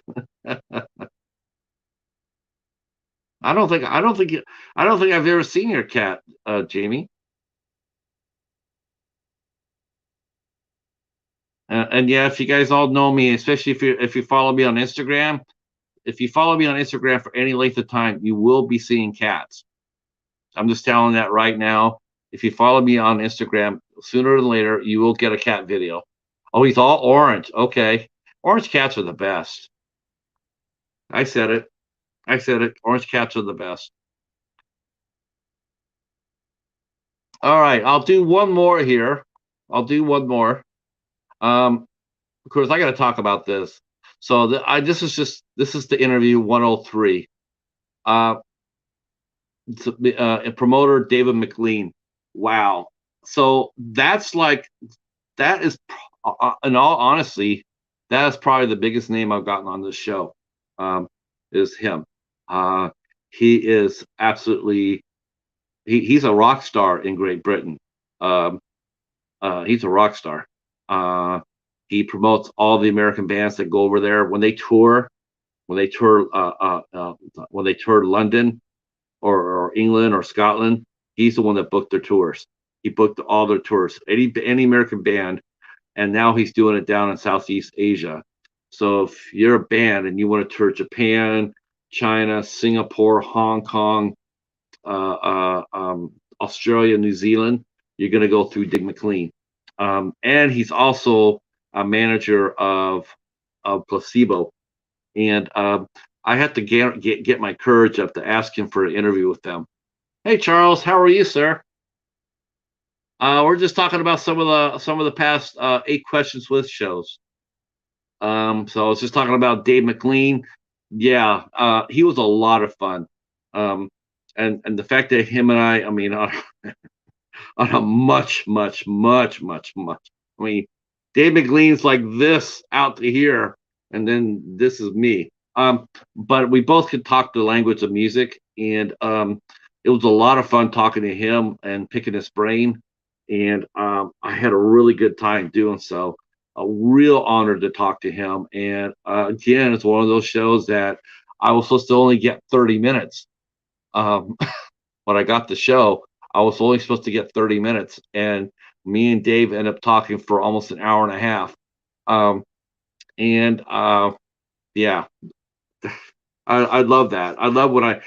I don't think I've ever seen your cat, Jamie. And yeah, if you guys all know me, especially if you follow me on Instagram, if you follow me on Instagram for any length of time, you will be seeing cats. I'm just telling that right now. If you follow me on Instagram, sooner or later, you will get a cat video. Oh, he's all orange. Okay. Orange cats are the best. I said it. I said it. Orange cats are the best. All right. I'll do one more here. I'll do one more. Of course, I got to talk about this. So this is the interview 103. Uh, promoter David McLean. Wow. So that's like that is, in all honesty, that is probably the biggest name I've gotten on this show. Is him. He is absolutely he's a rock star in Great Britain. Um, he's a rock star. He promotes all the American bands that go over there when they tour. When they tour London or England or Scotland, he's the one that booked their tours. He booked all their tours, any American band, and now he's doing it down in Southeast Asia. So if you're a band and you want to tour Japan, China, Singapore, Hong Kong, Australia, New Zealand, you're going to go through Dig McLean. And he's also a manager of Placebo. And I had to get my courage up to ask him for an interview with them. Hey, Charles, how are you, sir? We're just talking about some of the past 8 Questions with shows. So I was just talking about Dave McLean. Yeah, he was a lot of fun. And the fact that him and I mean, on a much. I mean, Dave McLean's like this out to here, and then this is me. But we both could talk the language of music, and it was a lot of fun talking to him and picking his brain. And I had a really good time doing so. A real honor to talk to him. And again, it's one of those shows that I was supposed to only get 30 minutes. When I got the show, I was only supposed to get 30 minutes, and me and Dave ended up talking for almost an hour and a half. And yeah, I love that. I love when I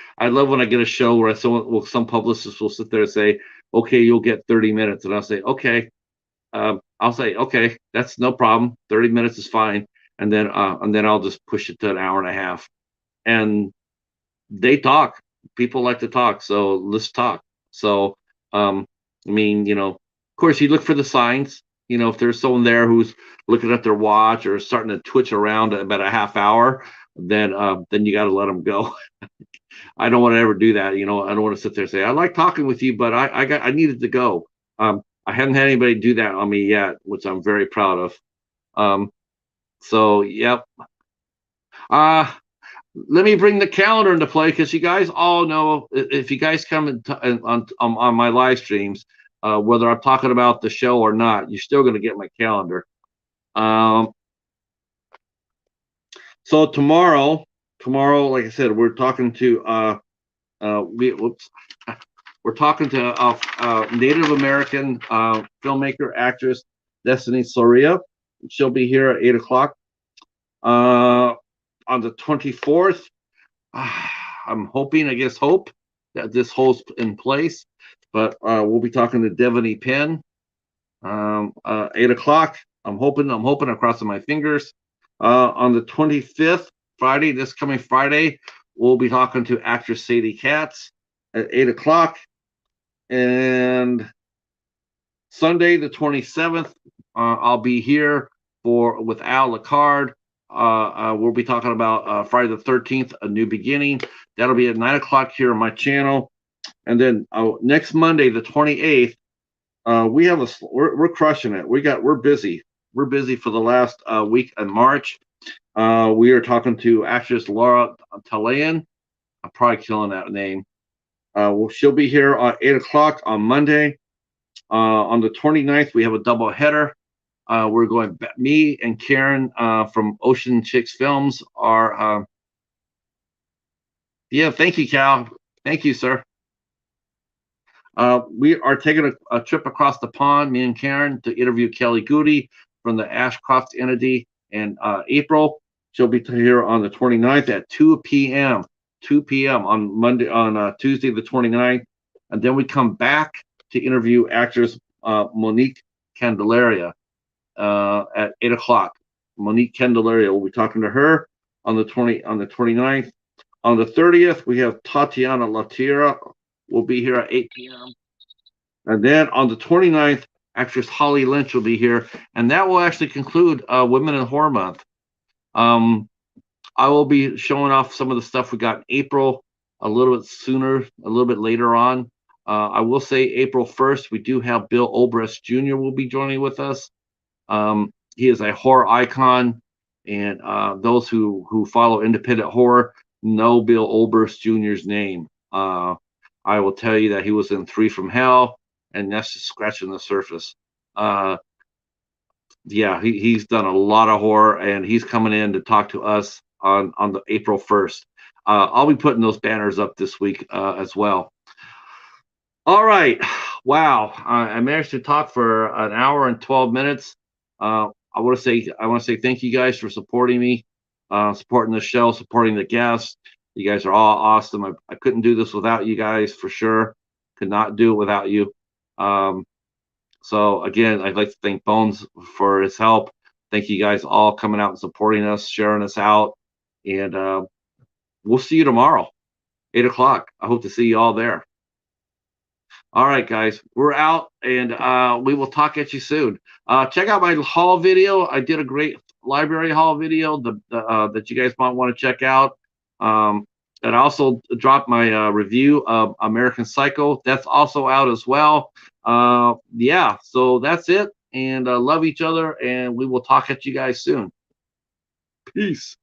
get a show where some publicist will sit there and say, "Okay, you'll get 30 minutes," and I'll say, "Okay." I'll say, "Okay, that's no problem. 30 minutes is fine," and then I'll just push it to an hour and a half. And they talk. People like to talk, so let's talk. So, I mean, of course, you look for the signs. If there's someone there who's looking at their watch or starting to twitch around at about a half hour, then you got to let them go. I don't want to ever do that. I don't want to sit there and say I like talking with you, but I needed to go. I haven't had anybody do that on me yet, which I'm very proud of. So, yep. Let me bring the calendar into play, because you guys all know, if you guys come on my live streams, whether I'm talking about the show or not, you're still going to get my calendar. So tomorrow, like I said, we're talking to whoops. we're talking to Native American filmmaker, actress Destiny Soria. She'll be here at 8 o'clock. On the 24th, I'm hoping, I guess, hope that this holds in place. But we'll be talking to Devaney Penn. 8 o'clock. I'm hoping, I'm crossing my fingers. On the 25th, Friday, this coming Friday, we'll be talking to actress Sadie Katz at 8 o'clock. And Sunday, the 27th, I'll be here with Al Licard. We'll be talking about Friday the 13th, A New Beginning. That'll be at 9 o'clock here on my channel. And then next Monday, the 28th, we're crushing it. We're busy. We're busy for the last week in March. We are talking to actress Laura Talayan. I'm probably killing that name. She'll be here at 8 o'clock on Monday. On the 29th, we have a double header. We're going, me and Karen from Ocean Chicks Films are, yeah, thank you, Cal. Thank you, sir. We are taking a trip across the pond, me and Karen, to interview Kelly Goody from the Ashcroft entity in April. She'll be here on the 29th at 2 p.m. 2 p.m. on Monday, on Tuesday the 29th. And then we come back to interview actress Monique Candelaria at 8 o'clock. Monique Candelaria, we'll be talking to her on the 29th. On the 30th, we have Tatiana Latira. Will be here at 8 p.m. And then on the 29th, actress Holly Lynch will be here. And that will actually conclude Women in Horror Month. I will be showing off some of the stuff we got in April a little bit sooner, a little bit later on. I will say April 1st, we do have Bill Obrez Jr. will be joining with us. He is a horror icon, and those who follow independent horror know Bill Obrez Jr.'s name. I will tell you that he was in 3 from Hell, and that's just scratching the surface. Yeah, he's done a lot of horror, and he's coming in to talk to us on the April 1st. I'll be putting those banners up this week as well. All right. Wow. I managed to talk for an hour and 12 minutes. I want to say thank you guys for supporting me, supporting the show, supporting the guests. You guys are all awesome. I couldn't do this without you guys, for sure. Could not do it without you. So again, I'd like to thank Bones for his help. Thank you guys all coming out and supporting us, sharing us out. And we'll see you tomorrow, 8 o'clock. I hope to see you all there. All right, guys, we're out, and we will talk at you soon. Check out my haul video. I did a great library haul video that you guys might want to check out. And I also dropped my review of American Psycho. That's also out as well. Yeah, so that's it. And love each other, and we will talk at you guys soon. Peace.